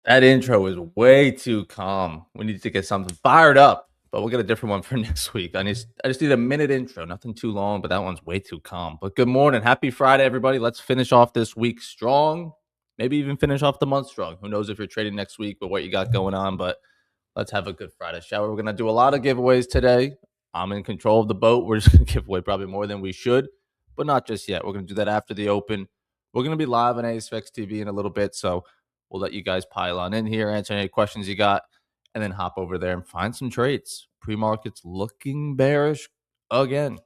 That intro is way too calm. We need to get something fired up, but we'll get a different one for next week. I just need a minute intro, nothing too long, but that one's way too calm. But good morning, happy Friday, everybody. Let's finish off this week strong. Maybe even finish off the month strong. Who knows if you're trading next week, but what you got going on. But let's have a good Friday, shall we? We're gonna do a lot of giveaways today. I'm in control of the boat. We're just gonna give away probably more than we should, but not just yet. We're gonna do that after the open. We're gonna be live on ASFX TV in a little bit, so we'll let you guys pile on in here, answer any questions you got, and then hop over there and find some trades. Pre-market's looking bearish again.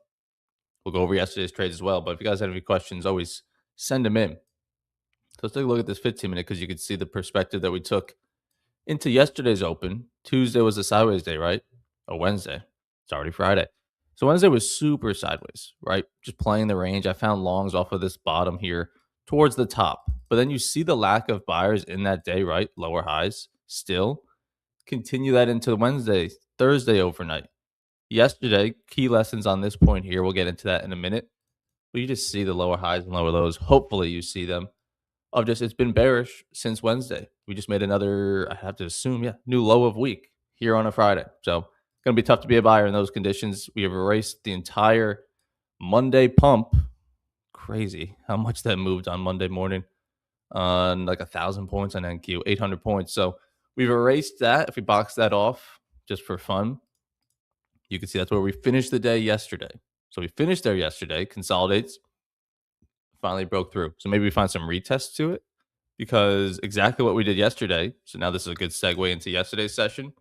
We'll go over yesterday's trades as well, but if you guys have any questions, always send them in. So let's take a look at this 15-minute because you can see the perspective that we took into yesterday's open. Tuesday was a sideways day, right? Or Wednesday. It's already Friday. So Wednesday was super sideways, right? Just playing the range. I found longs off of this bottom here towards the top. But then you see the lack of buyers in that day, right? Lower highs still. Continue that into Wednesday, Thursday overnight. Yesterday, key lessons on this point here. We'll get into that in a minute. But you just see the lower highs and lower lows. Hopefully you see them of just it's been bearish since Wednesday. We just made another, I have to assume, new low of week here on a Friday. So going to be tough to be a buyer in those conditions. We have erased the entire Monday pump. Crazy how much that moved on Monday morning on like 1,000 points on NQ, 800 points. So we've erased that. If we box that off just for fun, you can see that's where we finished the day yesterday. So we finished there yesterday, consolidates, finally broke through. So maybe we find some retests to it because exactly what we did yesterday. So now this is a good segue into yesterday's session.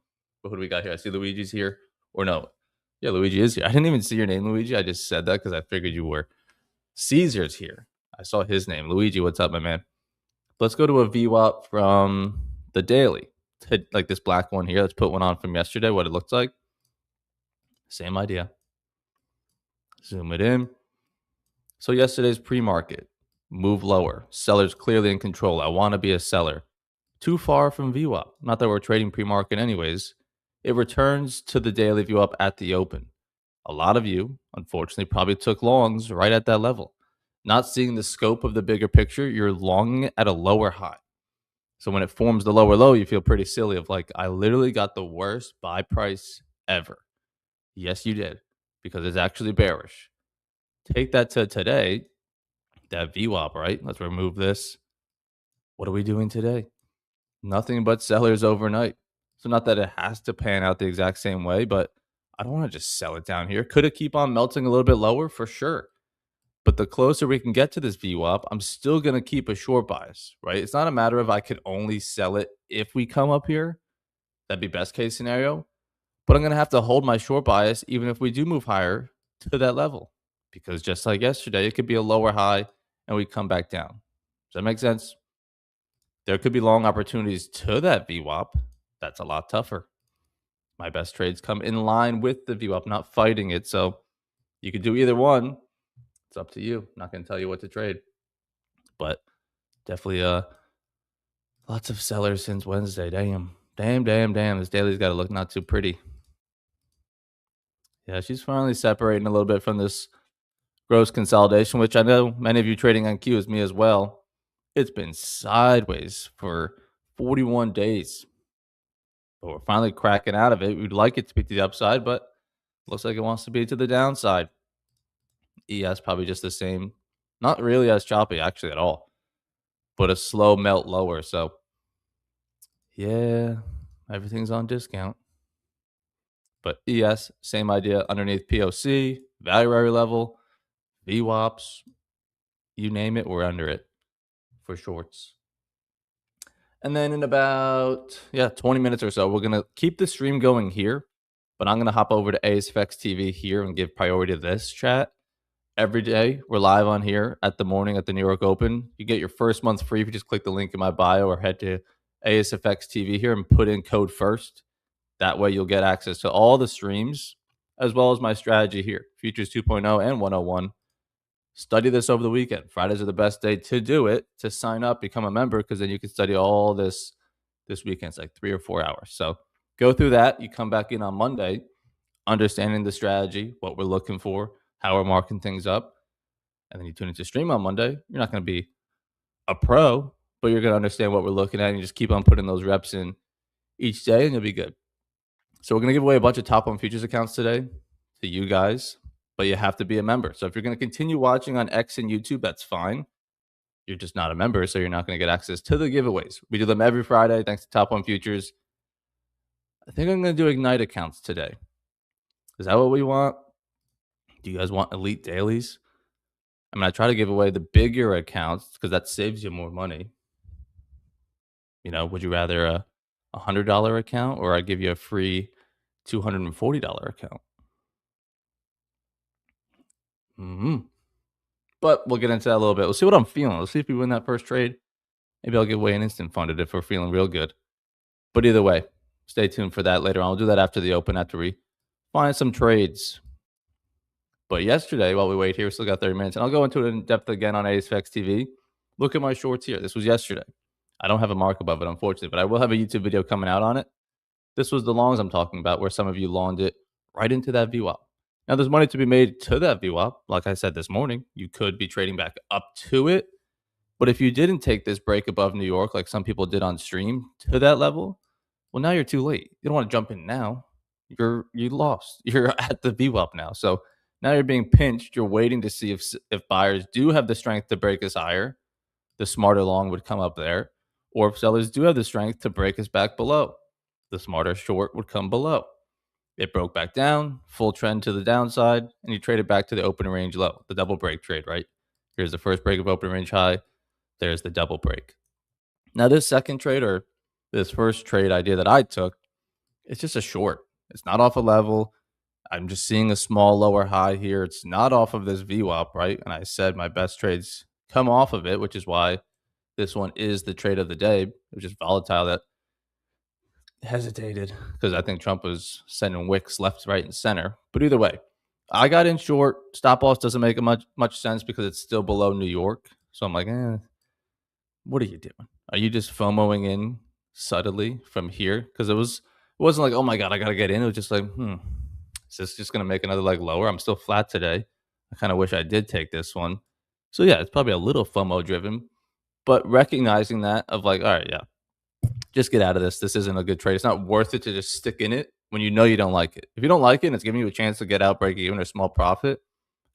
But who do we got here? I see Luigi's here. Or no. Yeah, Luigi is here. I didn't even see your name, Luigi. I just said that because I figured you were. Caesar's here. I saw his name. Luigi, what's up, my man? Let's go to a VWAP from the daily. Hit like this black one here. Let's put one on from yesterday, what it looks like. Same idea. Zoom it in. So yesterday's pre-market, move lower. Sellers clearly in control. I want to be a seller. Too far from VWAP. Not that we're trading pre-market anyways. It returns to the daily VWAP at the open. A lot of you, unfortunately, probably took longs right at that level. Not seeing the scope of the bigger picture, you're longing at a lower high. So when it forms the lower low, you feel pretty silly of like, I literally got the worst buy price ever. Yes, you did, because it's actually bearish. Take that to today, that VWAP, right? Let's remove this. What are we doing today? Nothing but sellers overnight. So not that it has to pan out the exact same way, but I don't want to just sell it down here. Could it keep on melting a little bit lower? For sure. But the closer we can get to this VWAP, I'm still going to keep a short bias, right? It's not a matter of I could only sell it if we come up here. That'd be best case scenario. But I'm going to have to hold my short bias even if we do move higher to that level. Because just like yesterday, it could be a lower high and we come back down. Does that make sense? There could be long opportunities to that VWAP. That's a lot tougher. My best trades come in line with the VWAP, not fighting it. So you could do either one. It's up to you. I'm not going to tell you what to trade. But definitely lots of sellers since Wednesday. Damn. This daily's got to look not too pretty. Yeah, she's finally separating a little bit from this gross consolidation, which I know many of you trading on Q is me as well. It's been sideways for 41 days. But we're finally cracking out of it. We'd like it to be to the upside, but looks like it wants to be to the downside. ES probably just the same. Not really as choppy, actually, at all. But a slow melt lower. So, yeah, everything's on discount. But ES, same idea underneath POC, value area level, VWAPs, you name it, we're under it for shorts. And then in about 20 minutes or so, we're gonna keep the stream going here, but I'm gonna hop over to ASFX TV here and give priority to this chat. Every day we're live on here at the morning at the New York Open. You get your first month free if you just click the link in my bio or head to ASFX TV here and put in code FIRST. That way you'll get access to all the streams as well as my strategy here, Futures 2.0 and 101. Study this over the weekend. Fridays are the best day to do it, to sign up, become a member, because then you can study all this weekend. It's like 3 or 4 hours. So go through that. You come back in on Monday, understanding the strategy, what we're looking for, how we're marking things up. And then you tune into stream on Monday. You're not going to be a pro, but you're gonna understand what we're looking at, and you just keep on putting those reps in each day, and you'll be good. So we're gonna give away a bunch of top one futures accounts today to you guys, but you have to be a member. So if you're gonna continue watching on X and YouTube, that's fine. You're just not a member, so you're not gonna get access to the giveaways. We do them every Friday, thanks to Top One Futures. I think I'm gonna do Ignite accounts today. Is that what we want? Do you guys want elite dailies? I mean, I try to give away the bigger accounts because that saves you more money. You know, would you rather a $100 account or I give you a free $240 account? But we'll get into that a little bit. We'll see what I'm feeling. Let's see if we win that first trade. Maybe I'll give away an instant funded if we're feeling real good. But either way, stay tuned for that later on. I'll do that after the open, after we find some trades. But yesterday, while we wait here, we still got 30 minutes, and I'll go into it in depth again on ASFX TV. Look at my shorts here. This was yesterday. I don't have a markup of it, unfortunately, but I will have a YouTube video coming out on it. This was the longs I'm talking about, where some of you longed it right into that VWAP. Now, there's money to be made to that VWAP. Like I said this morning, you could be trading back up to it. But if you didn't take this break above New York, like some people did on stream, to that level, well, now you're too late. You don't want to jump in now. You lost. You're at the VWAP now. So now you're being pinched. You're waiting to see if buyers do have the strength to break us higher. The smarter long would come up there. Or if sellers do have the strength to break us back below, the smarter short would come below. It broke back down, full trend to the downside, and you traded back to the open range low, the double break trade, right? Here's the first break of open range high. There's the double break. Now, this second trade or this first trade idea that I took, it's just a short. It's not off a level. I'm just seeing a small lower high here. It's not off of this VWAP, right? And I said my best trades come off of it, which is why this one is the trade of the day. It was just volatile that hesitated because I think Trump was sending wicks left, right, and center. But either way, I got in short. Stop loss doesn't make much sense because it's still below New York. So I'm like, what are you doing? Are you just FOMOing in subtly from here? Because it wasn't like, oh my God, I gotta get in. It was just like, is this just gonna make another leg lower? I'm still flat today. I kind of wish I did take this one. So yeah, it's probably a little FOMO driven, but recognizing that of like, all right, yeah, just get out of this. This isn't a good trade. It's not worth it to just stick in it when you know you don't like it. If you don't like it and it's giving you a chance to get out, break even, or small profit,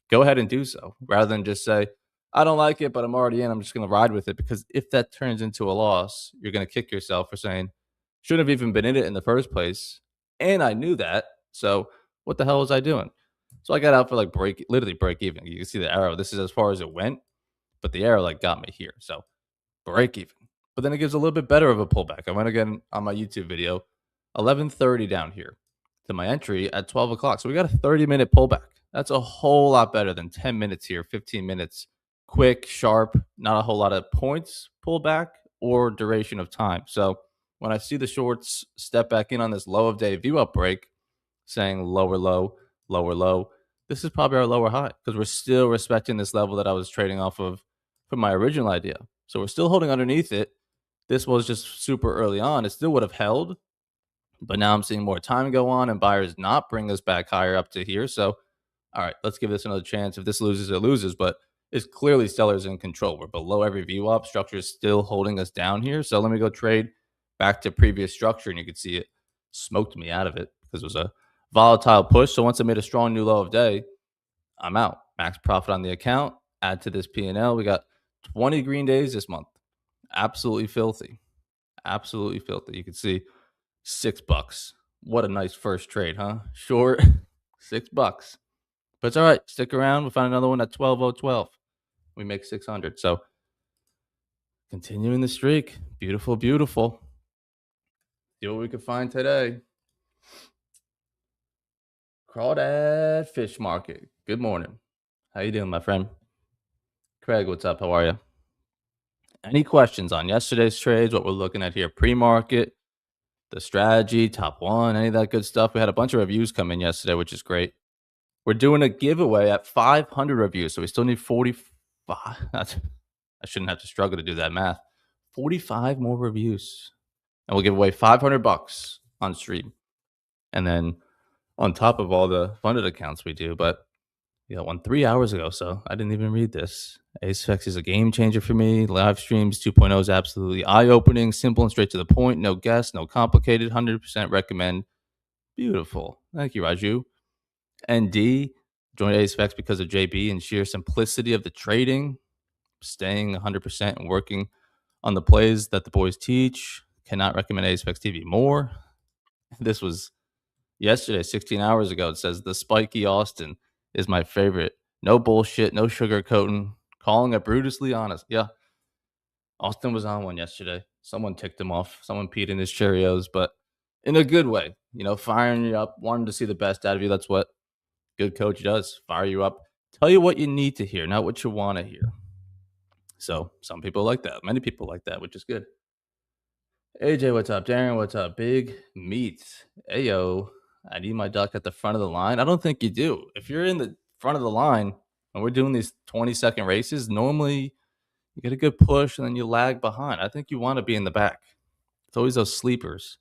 go ahead and do so rather than just say, I don't like it, but I'm already in. I'm just going to ride with it. Because if that turns into a loss, you're going to kick yourself for saying, shouldn't have even been in it in the first place. And I knew that. So what the hell was I doing? So I got out for like literally break even. You can see the arrow. This is as far as it went, but the arrow like got me here. So break even. But then it gives a little bit better of a pullback. I went again on my YouTube video, 11:30 down here to my entry at 12 o'clock. So we got a 30-minute pullback. That's a whole lot better than 10 minutes here, 15 minutes, quick, sharp, not a whole lot of points pullback or duration of time. So when I see the shorts step back in on this low of day view up break, saying lower low, lower low, this is probably our lower high because we're still respecting this level that I was trading off of from my original idea. So we're still holding underneath it. This was just super early on. It still would have held, but now I'm seeing more time go on and buyers not bring us back higher up to here. So, all right, let's give this another chance. If this loses, it loses, but it's clearly sellers in control. We're below every VWAP. Structure is still holding us down here. So let me go trade back to previous structure, and you can see it smoked me out of it because it was a volatile push. So once I made a strong new low of day, I'm out. Max profit on the account. Add to this P&L. We got 20 green days this month. Absolutely filthy. Absolutely filthy. You can see $6. What a nice first trade, huh? Short, $6. But it's all right. Stick around. We'll find another one at 12:012. We make 600. So continuing the streak. Beautiful, beautiful. See what we can find today. Crawdad Fish Market. Good morning. How you doing, my friend? Craig, what's up? How are you? Any questions on yesterday's trades, what we're looking at here, pre-market, the strategy, top one, any of that good stuff? We had a bunch of reviews come in yesterday, which is great. We're doing a giveaway at 500 reviews, so we still need 45. I shouldn't have to struggle to do that math. 45 more reviews, and we'll give away $500 on stream. And then on top of all the funded accounts we do, but we got one 3 hours ago, so I didn't even read this. AceFX is a game changer for me. Live streams 2.0 is absolutely eye-opening, simple and straight to the point. No guess, no complicated. 100% recommend. Beautiful. Thank you, Raju. And D, joined AceFX because of JB and sheer simplicity of the trading, staying 100% and working on the plays that the boys teach. Cannot recommend AceFX TV more. This was yesterday, 16 hours ago. It says the spiky Austin is my favorite. No bullshit, no sugarcoating, calling it brutally honest. Yeah, Austin was on one yesterday. Someone ticked him off. Someone peed in his Cheerios, but in a good way. Firing you up, wanting to see the best out of you. That's what good coach does. Fire you up, tell you what you need to hear, not what you want to hear. So some people like that. Many people like that, which is good. AJ, what's up? Darren, what's up? Big Meat. Ayo, I need my duck at the front of the line. I don't think you do. If you're in the front of the line and we're doing these 20-second races, normally you get a good push and then you lag behind. I think you want to be in the back. It's always those sleepers.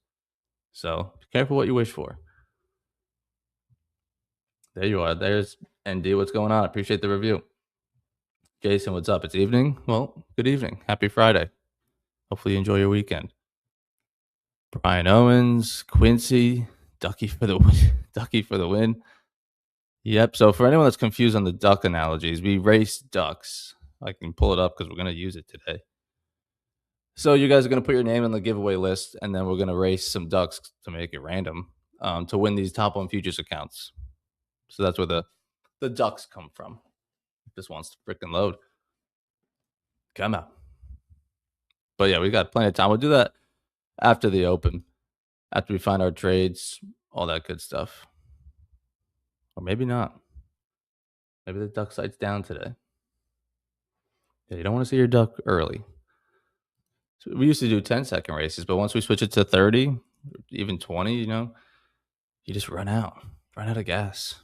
So be careful what you wish for. There you are. There's ND. What's going on? Appreciate the review. Jason, what's up? It's evening. Well, good evening. Happy Friday. Hopefully you enjoy your weekend. Brian Owens, Quincy, Ducky for the win. Ducky for the win. Yep. So for anyone that's confused on the duck analogies, we race ducks. I can pull it up because we're going to use it today. So you guys are going to put your name in the giveaway list, and then we're going to race some ducks to make it random to win these top one futures accounts. So that's where the ducks come from. Just wants to freaking load. Come out. But yeah, we got plenty of time. We'll do that after the open, after we find our trades, all that good stuff. Or maybe not. Maybe the duck site's down today. Yeah, you don't want to see your duck early. So we used to do 10-second races, but once we switch it to 30, even 20, you just run out of gas.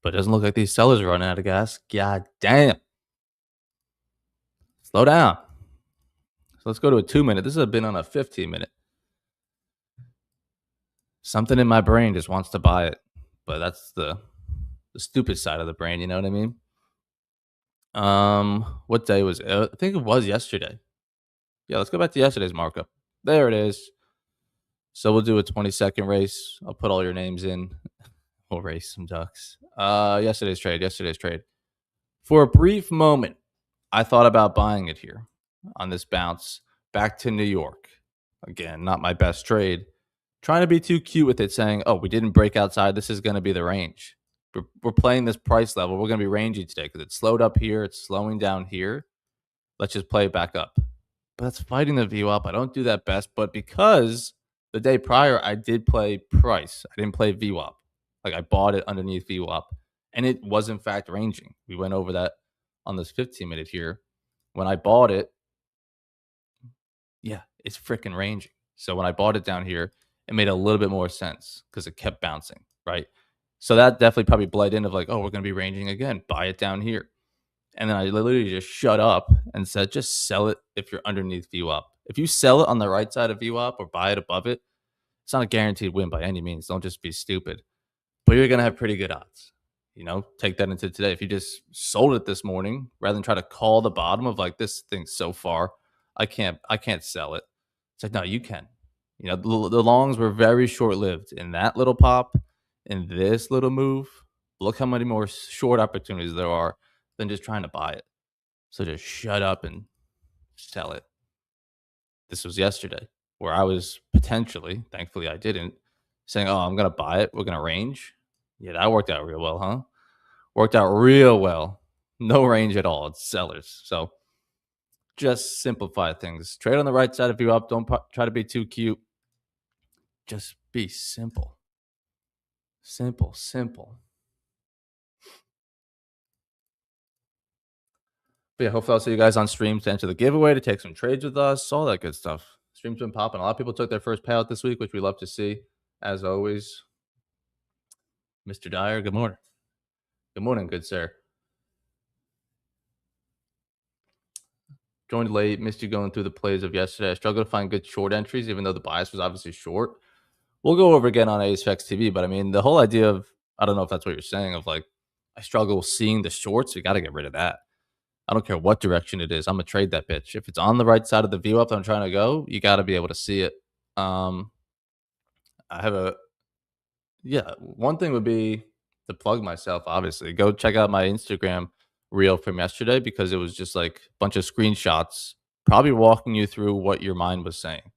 But it doesn't look like these sellers are running out of gas. God damn. Slow down. So let's go to a 2-minute. This has been on a 15-minute. Something in my brain just wants to buy it, but that's the stupid side of the brain. You know what I mean? What day was it? I think it was yesterday. Yeah, let's go back to yesterday's markup. There it is. So we'll do a 20-second race. I'll put all your names in. We'll race some ducks. Yesterday's trade. For a brief moment, I thought about buying it here on this bounce back to New York. Again, not my best trade. Trying to be too cute with it, saying, oh, we didn't break outside. This is going to be the range. We're playing this price level. We're going to be rangy today because it slowed up here. It's slowing down here. Let's just play it back up. But that's fighting the view up. I don't do that best. But because the day prior, I did play price. I didn't play VWAP. Like I bought it underneath VWAP. And it was, in fact, ranging. We went over that on this 15-minute here. When I bought it, yeah, it's freaking ranging. So when I bought it down here, it made a little bit more sense because it kept bouncing, right? So that definitely probably bled in of like, oh, we're going to be ranging again. Buy it down here. And then I literally just shut up and said, just sell it if you're underneath VWAP. If you sell it on the right side of VWAP or buy it above it, it's not a guaranteed win by any means. Don't just be stupid. But you're going to have pretty good odds. Take that into today. If you just sold it this morning, rather than try to call the bottom of like this thing so far, I can't sell it. It's like, no, you can. The longs were very short-lived in that little pop, in this little move. Look how many more short opportunities there are than just trying to buy it. So just shut up and sell it. This was yesterday where I was potentially, thankfully I didn't, saying, oh, I'm going to buy it. We're going to range. Yeah, that worked out real well, huh? Worked out real well. No range at all. It's sellers. So just simplify things. Trade on the right side of you up. Don't try to be too cute. Just be simple. Simple. But yeah, hopefully I'll see you guys on stream to enter the giveaway, to take some trades with us, all that good stuff. Stream's been popping. A lot of people took their first payout this week, which we love to see, as always. Mr. Dyer, good morning. Good morning, good sir. Joined late, missed you going through the plays of yesterday. I struggled to find good short entries, even though the bias was obviously short. We'll go over again on AceFX TV, but I mean, the whole idea of, I don't know if that's what you're saying, of like, I struggle seeing the shorts. You got to get rid of that. I don't care what direction it is. I'm gonna trade that bitch. If it's on the right side of the view up that I'm trying to go, you got to be able to see it. Um, I have a Yeah. One thing would be to plug myself. Obviously, go check out my Instagram reel from yesterday because it was just like a bunch of screenshots, probably walking you through what your mind was saying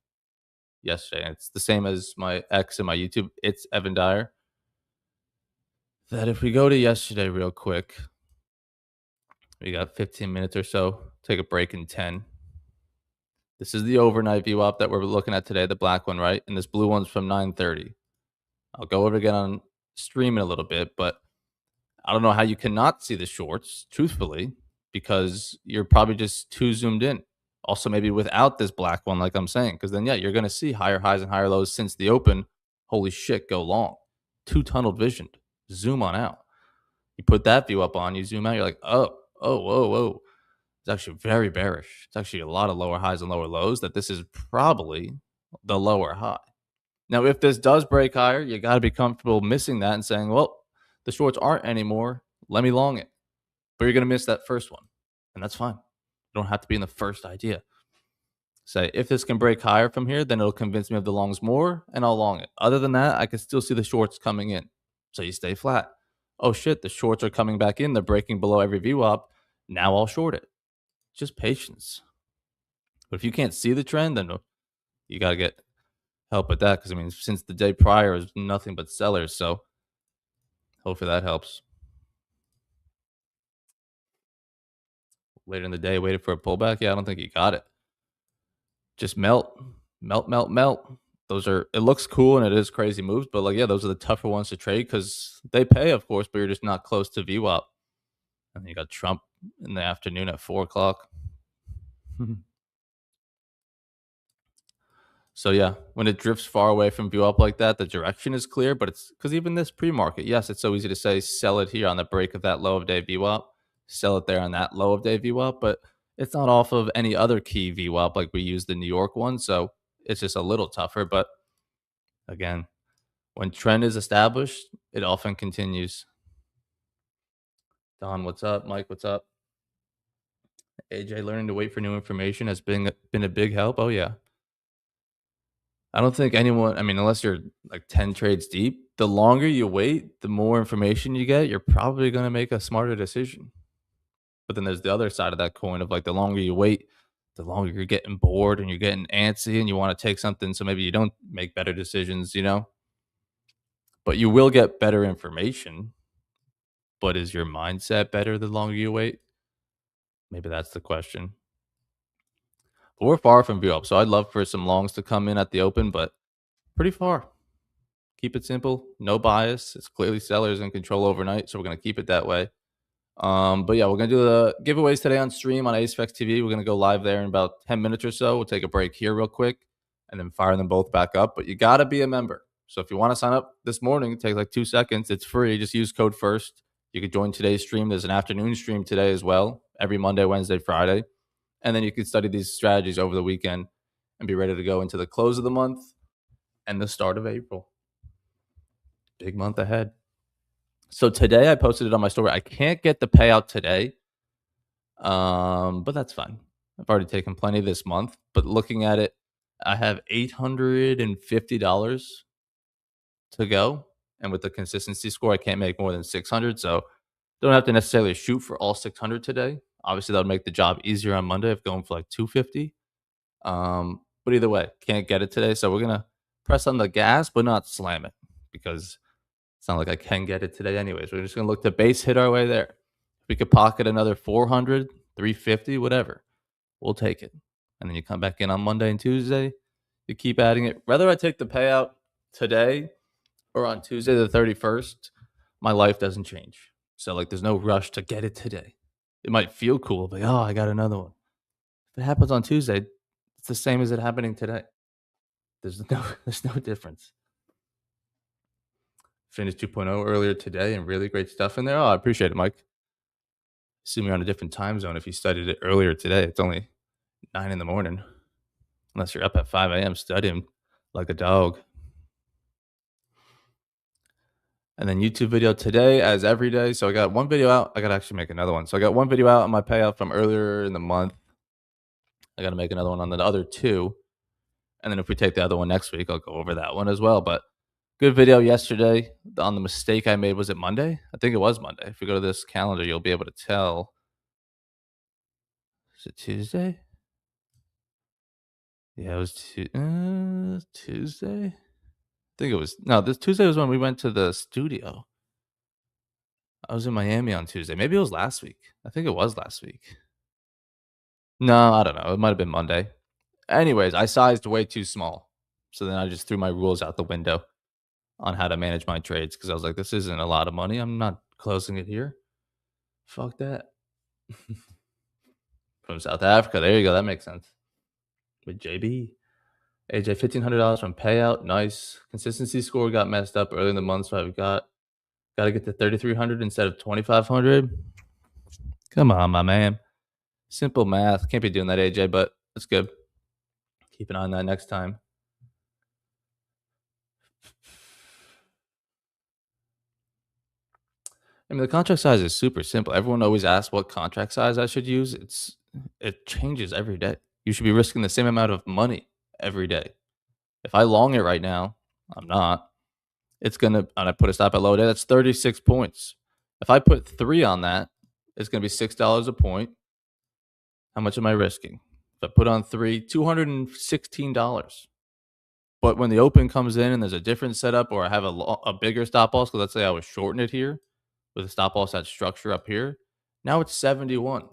yesterday. And it's the same as my ex and my YouTube. It's Evan Dyer. That if we go to yesterday real quick, we got 15 minutes or so. Take a break in 10. This is the overnight view up that we're looking at today, the black one, right? And this blue one's from 9:30. I'll go over again on stream in a little bit, but I don't know how you cannot see the shorts, truthfully, because you're probably just too zoomed in. Also, maybe without this black one, like I'm saying, because then, yeah, you're going to see higher highs and higher lows since the open. Holy shit, go long. Too tunnel visioned. Zoom on out. You put that view up on, you zoom out, you're like, oh, whoa, whoa. It's actually very bearish. It's actually a lot of lower highs and lower lows that this is probably the lower high. Now, if this does break higher, you got to be comfortable missing that and saying, well, the shorts aren't anymore. Let me long it. But you're going to miss that first one. And that's fine. You don't have to be in the first idea. Say, if this can break higher from here, then it'll convince me of the longs more and I'll long it. Other than that, I can still see the shorts coming in. So you stay flat. Oh shit, the shorts are coming back in. They're breaking below every view up. Now I'll short it. Just patience. But if you can't see the trend, then you got to get help with that. Because, I mean, since the day prior is nothing but sellers. So hopefully that helps. Later in the day, waited for a pullback. Yeah, I don't think you got it. Just melt, melt, melt, melt. Those are, it looks cool and it is crazy moves, but like, yeah, those are the tougher ones to trade because they pay, of course, but you're just not close to VWAP. And then you got Trump in the afternoon at 4 o'clock. So yeah, when it drifts far away from view up like that, the direction is clear, but it's because even this pre-market, yes, it's so easy to say sell it here on the break of that low of day VWAP, sell it there on that low of day VWAP, but it's not off of any other key VWAP like we use the New York one, so it's just a little tougher. But again, when trend is established, it often continues. Don, what's up? Mike, what's up? AJ, learning to wait for new information has been a big help. Oh yeah. I don't think anyone, I mean, unless you're like 10 trades deep, the longer you wait, the more information you get, you're probably going to make a smarter decision. But then there's the other side of that coin of like the longer you wait, the longer you're getting bored and you're getting antsy and you want to take something so maybe you don't make better decisions, you know? But you will get better information. But is your mindset better the longer you wait? Maybe that's the question. But we're far from view up. So I'd love for some longs to come in at the open, but pretty far. Keep it simple, no bias. It's clearly sellers in control overnight, so we're gonna keep it that way. But yeah, we're gonna do the giveaways today on stream on AceFX TV. We're gonna go live there in about 10 minutes or so. We'll take a break here real quick and then fire them both back up. But you gotta be a member. So if you want to sign up this morning, it takes like 2 seconds. It's free. Just use code FIRST. You could join today's stream. There's an afternoon stream today as well, every Monday, Wednesday, Friday. And then you can study these strategies over the weekend and be ready to go into the close of the month and the start of April. Big month ahead. So today I posted it on my story. I can't get the payout today, but that's fine. I've already taken plenty this month. But looking at it, I have $850 to go, and with the consistency score, I can't make more than 600. So don't have to necessarily shoot for all 600 today. Obviously, that would make the job easier on Monday if going for like 250. But either way, can't get it today. So we're gonna press on the gas, but not slam it because it's not like I can get it today anyways. We're just going to look to base hit our way there. If we could pocket another 400, 350, whatever, we'll take it. And then you come back in on Monday and Tuesday. You keep adding it. Whether I take the payout today or on Tuesday the 31st, my life doesn't change. So like there's no rush to get it today. It might feel cool, but oh, I got another one. If it happens on Tuesday, it's the same as it happening today. There's no difference. Finished 2.0 earlier today and really great stuff in there. Oh, I appreciate it, Mike. Assume you're on a different time zone if you studied it earlier today. It's only 9 in the morning, unless you're up at 5 a.m. studying like a dog. And then YouTube video today as every day. So I got one video out. I got to actually make another one. So I got one video out on my payout from earlier in the month. I got to make another one on the other two. And then if we take the other one next week, I'll go over that one as well. But good video yesterday on the mistake I made. Was it Monday? I think it was Monday. If we go to this calendar, you'll be able to tell. Is it Tuesday? Yeah, it was Tuesday. I think it was no. This Tuesday was when we went to the studio. I was in Miami on Tuesday. Maybe it was last week. I think it was last week. No, I don't know. It might have been Monday. Anyways, I sized way too small. So then I just threw my rules out the window on how to manage my trades because I was like, this isn't a lot of money. I'm not closing it here. Fuck that. From South Africa. There you go. That makes sense. With JB. AJ, $1,500 from payout. Nice. Consistency score got messed up early in the month. So I've got to get to 3,300 instead of 2,500. Come on, my man. Simple math. Can't be doing that, AJ, but that's good. Keep an eye on that next time. I mean, the contract size is super simple. Everyone always asks what contract size I should use. It changes every day. You should be risking the same amount of money every day. If I long it right now, I'm not. It's gonna and I put a stop at low day. That's 36 points. If I put 3 on that, it's gonna be $6 a point. How much am I risking? If I put on 3, $216. But when the open comes in and there's a different setup, or I have a bigger stop loss, because let's say I was shorting it here with a stop loss at structure up here, now it's 71.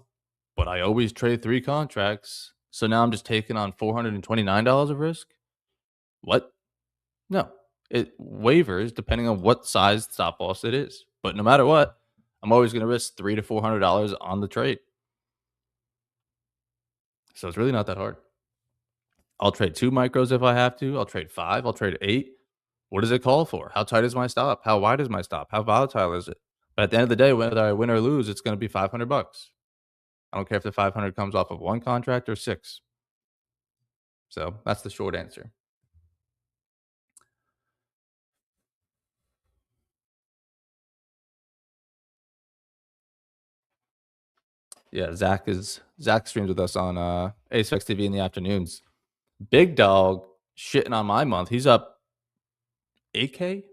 But I always trade 3 contracts, so now I'm just taking on $429 of risk. What? No, it wavers depending on what size stop loss it is. But no matter what, I'm always going to risk $300 to $400 on the trade. So it's really not that hard. I'll trade 2 micros if I have to. I'll trade 5. I'll trade 8. What does it call for? How tight is my stop? How wide is my stop? How volatile is it? But at the end of the day, whether I win or lose, it's going to be $500. I don't care if the 500 comes off of 1 contract or 6. So that's the short answer. Yeah, Zach streams with us on ASX TV in the afternoons. Big dog shitting on my month. He's up 8K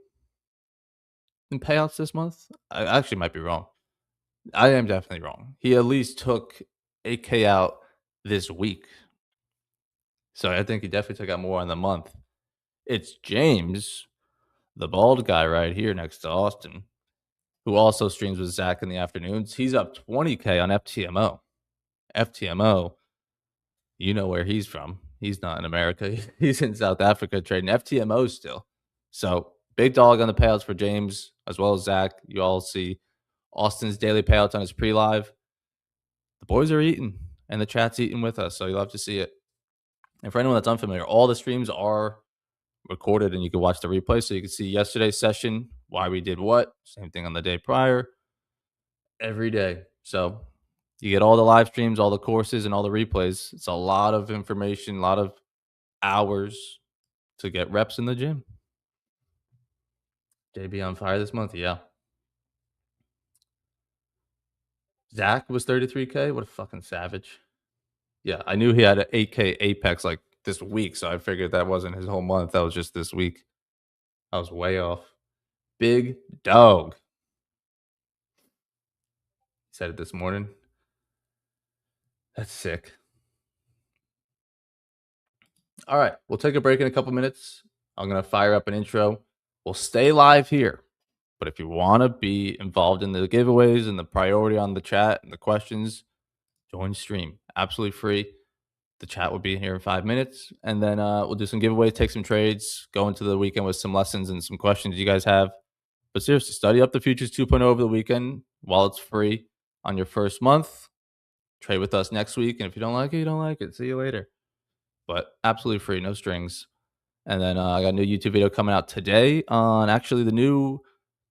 in payouts this month. I actually might be wrong. I am definitely wrong. He at least took 8K out this week. So I think he definitely took out more in the month. It's James, the bald guy right here next to Austin, who also streams with Zach in the afternoons. He's up 20K on FTMO. FTMO, you know where he's from. He's not in America. He's in South Africa trading FTMO still. So big dog on the payouts for James as well as Zach. You all see Austin's daily payouts on his pre-live. The boys are eating and the chat's eating with us. So you'll have to see it. And for anyone that's unfamiliar, all the streams are recorded and you can watch the replay. So you can see yesterday's session, why we did what, same thing on the day prior, every day. So you get all the live streams, all the courses, and all the replays. It's a lot of information, a lot of hours to get reps in the gym. JB on fire this month, yeah. Zach was 33K. What a fucking savage. Yeah, I knew he had an 8K apex like this week, so I figured that wasn't his whole month. That was just this week. I was way off. Big dog. He said it this morning. That's sick. All right, we'll take a break in a couple minutes. I'm going to fire up an intro. We'll stay live here. But if you want to be involved in the giveaways and the priority on the chat and the questions, join stream. Absolutely free. The chat will be in here in 5 minutes. And then we'll do some giveaways, take some trades, go into the weekend with some lessons and some questions you guys have. But seriously, study up the Futures 2.0 over the weekend while it's free on your first month. Trade with us next week. And if you don't like it, you don't like it. See you later. But absolutely free, no strings. And then I got a new YouTube video coming out today on actually the new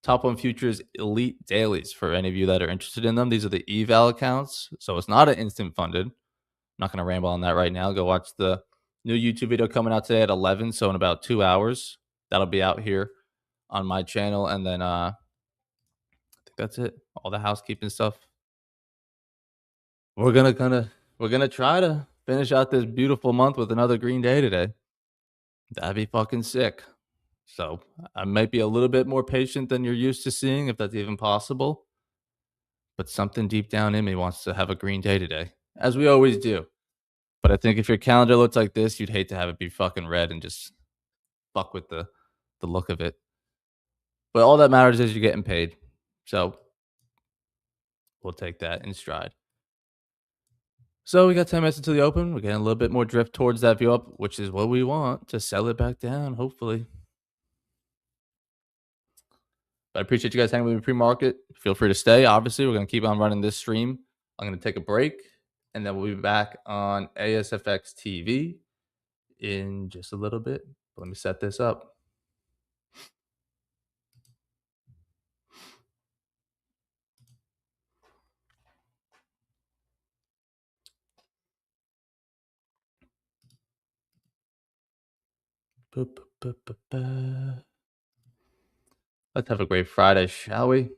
Top 1 Futures Elite Dailies for any of you that are interested in them. These are the eval accounts. So it's not an instant funded. I'm not going to ramble on that right now. Go watch the new YouTube video coming out today at 11. So in about 2 hours, that'll be out here on my channel, and then I think that's it. All the housekeeping stuff. We're gonna try to finish out this beautiful month with another green day today. That'd be fucking sick. So I might be a little bit more patient than you're used to seeing, if that's even possible. But something deep down in me wants to have a green day today, as we always do. But I think if your calendar looks like this, you'd hate to have it be fucking red and just fuck with the look of it. But all that matters is you're getting paid. So we'll take that in stride. So we got 10 minutes until the open. We're getting a little bit more drift towards that view up, which is what we want to sell it back down, hopefully. But I appreciate you guys hanging with me pre-market. Feel free to stay. Obviously, we're going to keep on running this stream. I'm going to take a break, and then we'll be back on ASFX TV in just a little bit. Let me set this up. Let's have a great Friday, shall we?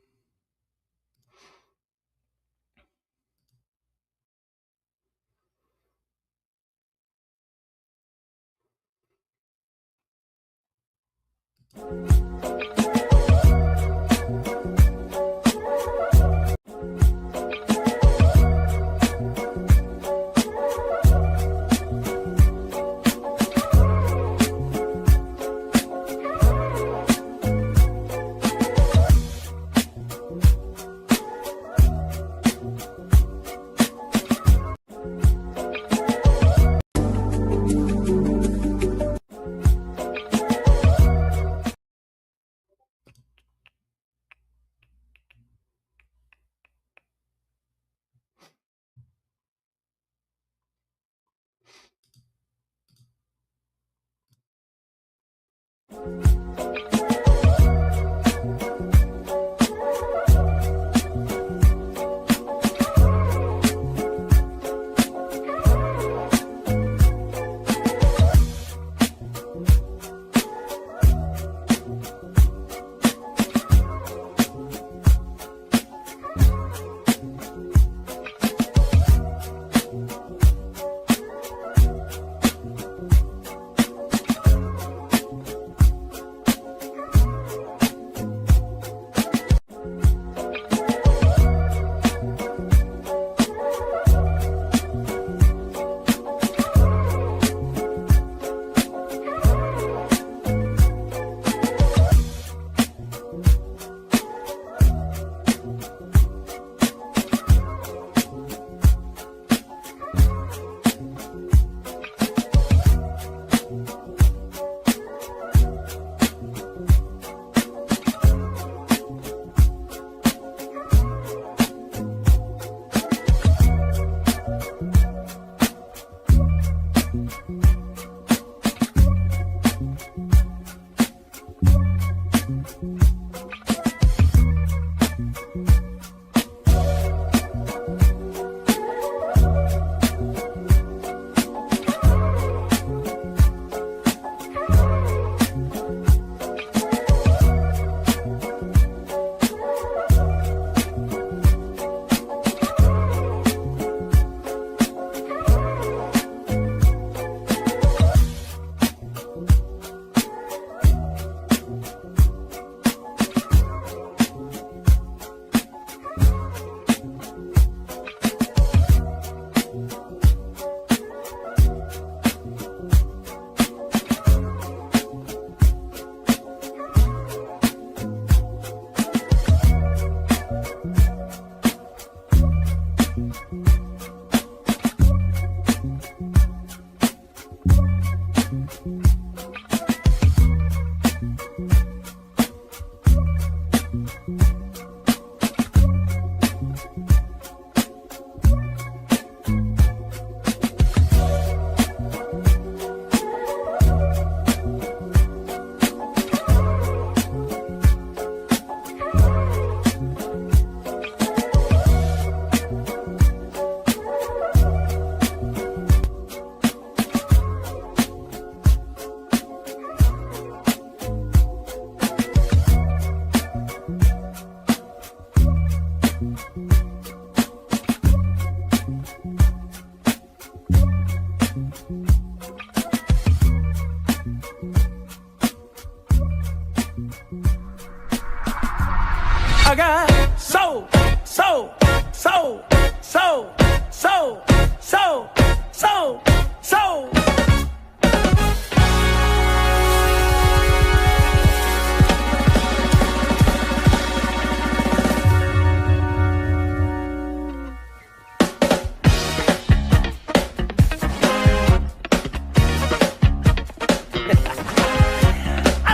I got soul. I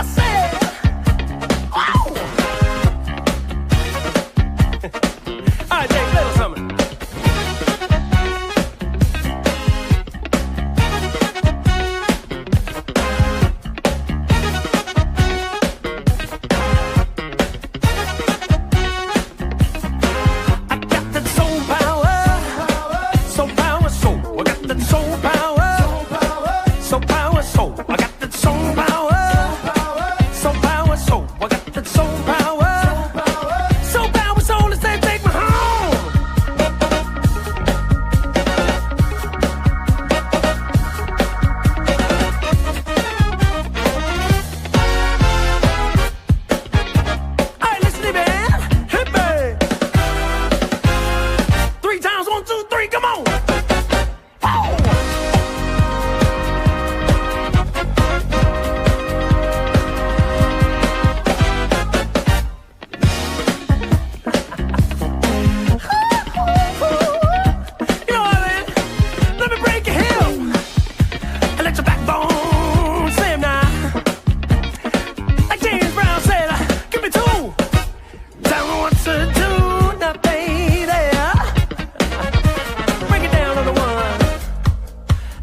said, oh! All right, Jake, play us something. I got that soul power, soul power, soul. I got that soul power, soul power, soul. I got that soul power, soul power, soul. I got that soul power, soul power, soul. It's that take me home. All right, listen to me, man. Hit me. 3 times, 1, 2, 3, come on. Oh. You know what I mean? Let me break your heel and let your backbone slam now. Like James Brown said, give me 2. Tell me what to do now, baby. Break it down on the 1.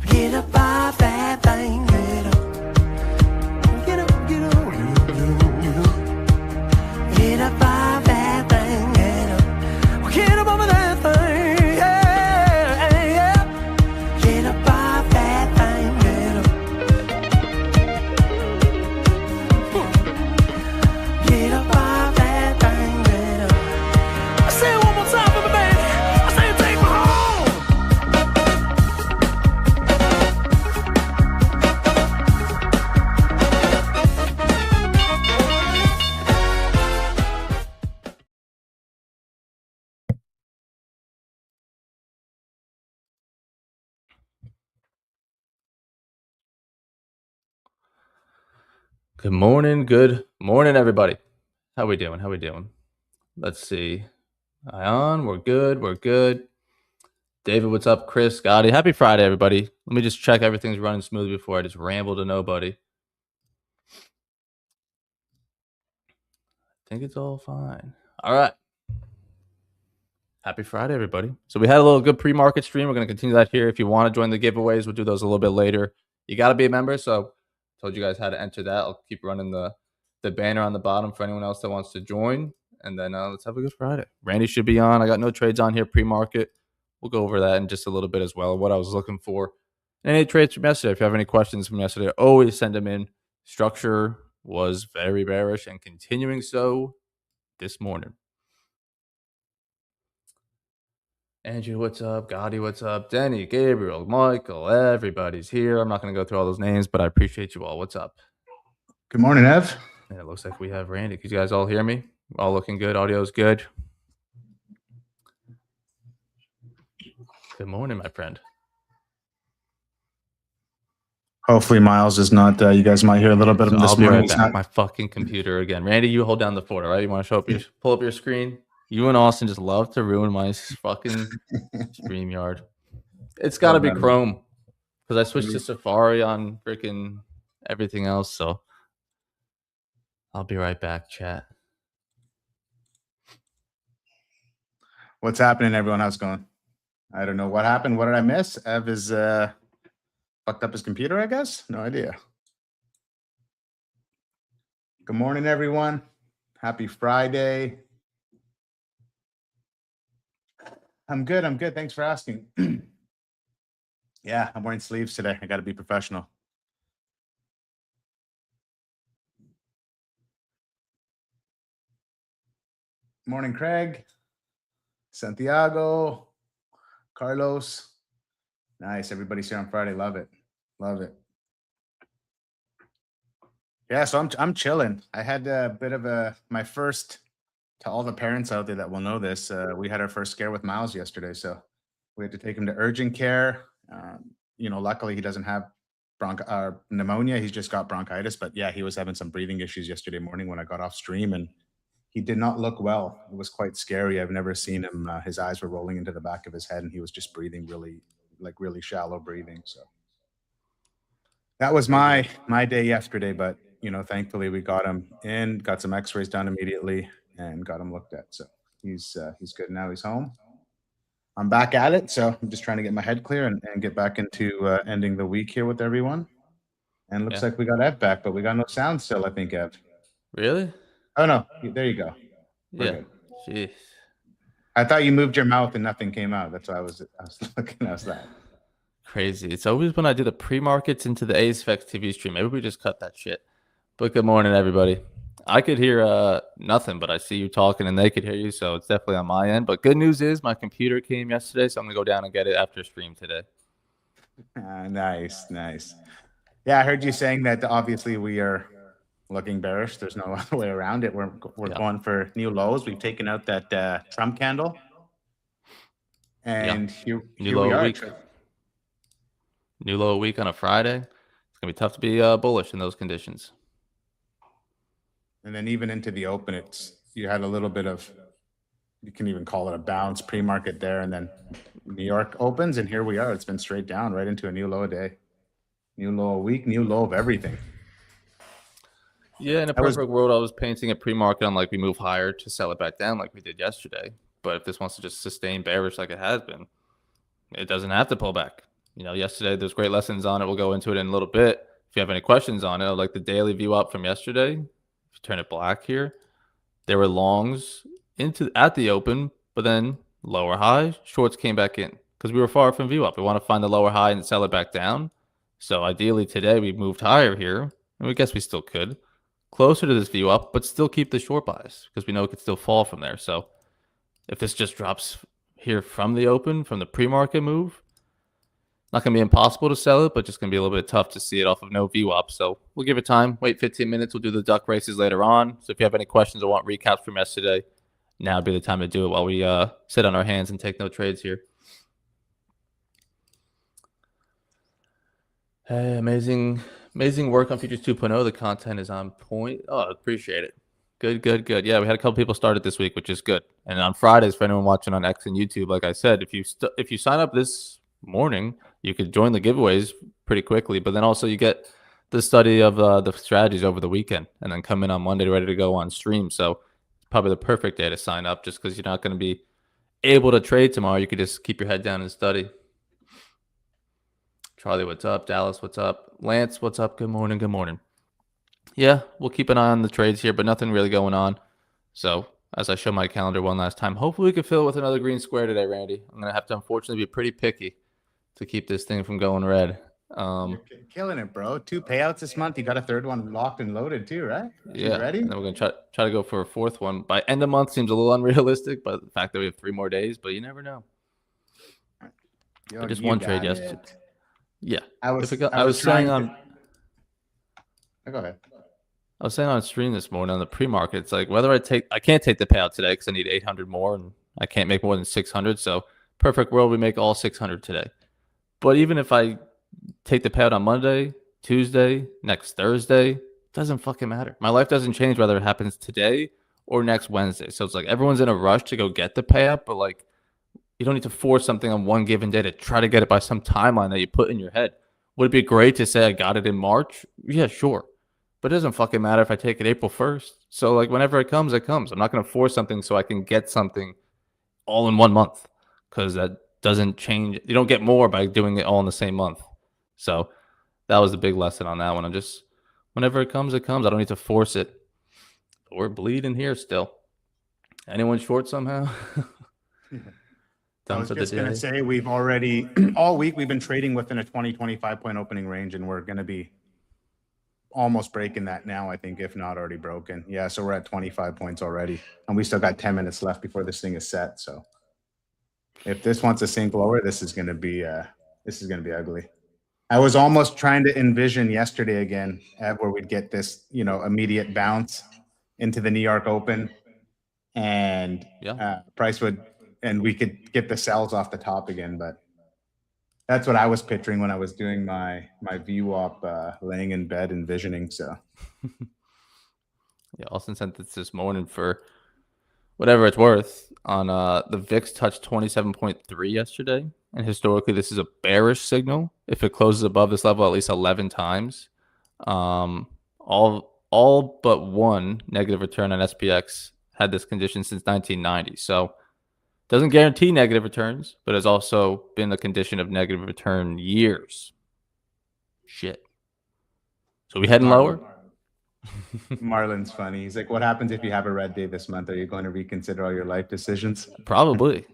Get up off that thing, get up. Get up, get up, get up, get up. Get up off that thing, get up. Get up over that thing, yeah, yeah. Get up off that thing, get up. Get up off that thing, get up. I say it one more time for me, baby. I say take me home. Good morning, everybody. How we doing? Let's see. Ion, we're good. David, what's up? Chris, Scotty, happy Friday, everybody. Let me just check everything's running smoothly before I just ramble to nobody. I think it's all fine. All right. Happy Friday, everybody. So we had a little good pre-market stream. We're going to continue that here. If you want to join the giveaways, we'll do those a little bit later. You got to be a member, so I told you guys how to enter that. I'll keep running the banner on the bottom for anyone else that wants to join. And then let's have a good Friday. Randy should be on. I got no trades on here pre-market. We'll go over that in just a little bit as well, what I was looking for. Any trades from yesterday, if you have any questions from yesterday, always send them in. Structure was very bearish and continuing so this morning. Andrew, what's up? Gotti, what's up? Denny, Gabriel, Michael, everybody's here. I'm not going to go through all those names, but I appreciate you all. What's up? Good morning, Ev. And it looks like we have Randy. Can you guys all hear me? All looking good. Audio's good. Good morning, my friend. Hopefully, Miles is not. You guys might hear a little bit of him this I'll be morning. right back. My fucking computer again. Randy, you hold down the fort, all right? You want to show up pull up your screen? You and Austin just love to ruin my fucking StreamYard. It's got to be Chrome because I switched to Safari on freaking everything else. So I'll be right back, chat. What's happening, everyone? How's it going? I don't know what happened. What did I miss? Ev is fucked up his computer, I guess. No idea. Good morning, everyone. Happy Friday. I'm good. Thanks for asking. Yeah, I'm wearing sleeves today. I got to be professional. Morning, Craig. Santiago. Carlos. Nice. Everybody's here on Friday. Love it. Yeah, so I'm chilling. I had a bit of my first to all the parents out there that will know this, we had our first scare with Miles yesterday, so we had to take him to urgent care. Luckily he doesn't have pneumonia. He's just got bronchitis, but yeah, he was having some breathing issues yesterday morning when I got off stream, and he did not look well. It was quite scary. I've never seen him. His eyes were rolling into the back of his head, and he was just breathing really shallow breathing. So that was my day yesterday. But thankfully we got him in, got some X-rays done immediately, and got him looked at. So he's good now. He's home. I'm back at it, so I'm just trying to get my head clear and get back into ending the week here with everyone. And looks like we got Ev back, but we got no sound still, I think, Ev. Really? Oh, no. There you go. We're Yeah. good. Jeez. I thought you moved your mouth and nothing came out. That's why I was looking. How's that? Crazy. It's always when I do the pre-markets into the A's Vex TV stream. Maybe we just cut that shit. But good morning, everybody. I could hear nothing, but I see you talking and they could hear you, so it's definitely on my end. But good news is my computer came yesterday, so I'm going to go down and get it after stream today. Nice. Yeah, I heard you saying that obviously we are looking bearish. There's no other way around it. We're going for new lows. We've taken out that Trump candle. And here we are. New low week on a Friday. It's going to be tough to be bullish in those conditions. And then even into the open, you had a little bit of, you can even call it a bounce pre-market there. And then New York opens, and here we are. It's been straight down right into a new low a day. New low a week, new low of everything. Yeah, in a perfect world, I was painting a pre-market on like we move higher to sell it back down like we did yesterday. But if this wants to just sustain bearish like it has been, it doesn't have to pull back. Yesterday, there's great lessons on it. We'll go into it in a little bit. If you have any questions on it, like the daily view up from yesterday, if you turn it black here, there were longs at the open, but then lower high, shorts came back in because we were far from view up. We want to find the lower high and sell it back down. So ideally today we moved higher here, and we guess we still could. Closer to this view up, but still keep the short bias because we know it could still fall from there. So if this just drops here from the open, from the pre-market move, not going to be impossible to sell it, but just going to be a little bit tough to see it off of no view up. So we'll give it time. Wait 15 minutes. We'll do the duck races later on. So if you have any questions or want recaps from yesterday, now would be the time to do it while we sit on our hands and take no trades here. Hey, amazing work on Futures 2.0. The content is on point. Oh, appreciate it. Good. Yeah, we had a couple people started this week, which is good. And on Fridays, for anyone watching on X and YouTube, like I said, if you sign up this morning, you could join the giveaways pretty quickly. But then also you get the study of the strategies over the weekend, and then come in on Monday ready to go on stream. So it's probably the perfect day to sign up, just because you're not going to be able to trade tomorrow. You could just keep your head down and study. Charlie, what's up? Dallas, what's up? Lance, what's up? Good morning. Yeah, we'll keep an eye on the trades here, but nothing really going on. So as I show my calendar one last time, hopefully we can fill it with another green square today, Randy. I'm going to have to unfortunately be pretty picky to keep this thing from going red. You're killing it, bro. 2 payouts this month. You got a third one locked and loaded too, right? Yeah. You ready? And then we're going to try to go for a fourth one. By end of month seems a little unrealistic, but the fact that we have 3 more days, but you never know. Just one trade yesterday. Yeah. I was saying on... Go ahead. I was saying on stream this morning on the pre-market, it's like whether I can't take the payout today because I need 800 more and I can't make more than 600. So perfect world, we make all 600 today. But even if I take the payout on Monday, Tuesday, next Thursday, doesn't fucking matter. My life doesn't change whether it happens today or next Wednesday. So it's like everyone's in a rush to go get the payout, but like you don't need to force something on one given day to try to get it by some timeline that you put in your head. Would it be great to say I got it in March? Yeah, sure. But it doesn't fucking matter if I take it April 1st. So like whenever it comes, it comes. I'm not going to force something so I can get something all in 1 month, because that doesn't change. You don't get more by doing it all in the same month. So that was the big lesson on that one. I'm just, whenever it comes, it comes. I don't need to force it. But we're bleeding here still. Anyone short somehow? I was just going to say, we've already, all week, we've been trading within a 20-25 point opening range, and we're going to be almost breaking that now, I think, if not already broken. Yeah, so we're at 25 points already, and we still got 10 minutes left before this thing is set. So if this wants to sink lower, this is going to be ugly. I was almost trying to envision yesterday again, where we'd get this, immediate bounce into the New York Open, and price would, and we could get the sells off the top again. But that's what I was picturing when I was doing my VWAP, laying in bed envisioning. So yeah, Austin sent this morning for whatever it's worth on the VIX touched 27.3 yesterday, and historically this is a bearish signal if it closes above this level at least 11 times. All but one negative return on SPX had this condition since 1990. So doesn't guarantee negative returns, but has also been a condition of negative return years. Shit. So we heading lower? Marlon's funny. He's like, "What happens if you have a red day this month? Are you going to reconsider all your life decisions?" Probably.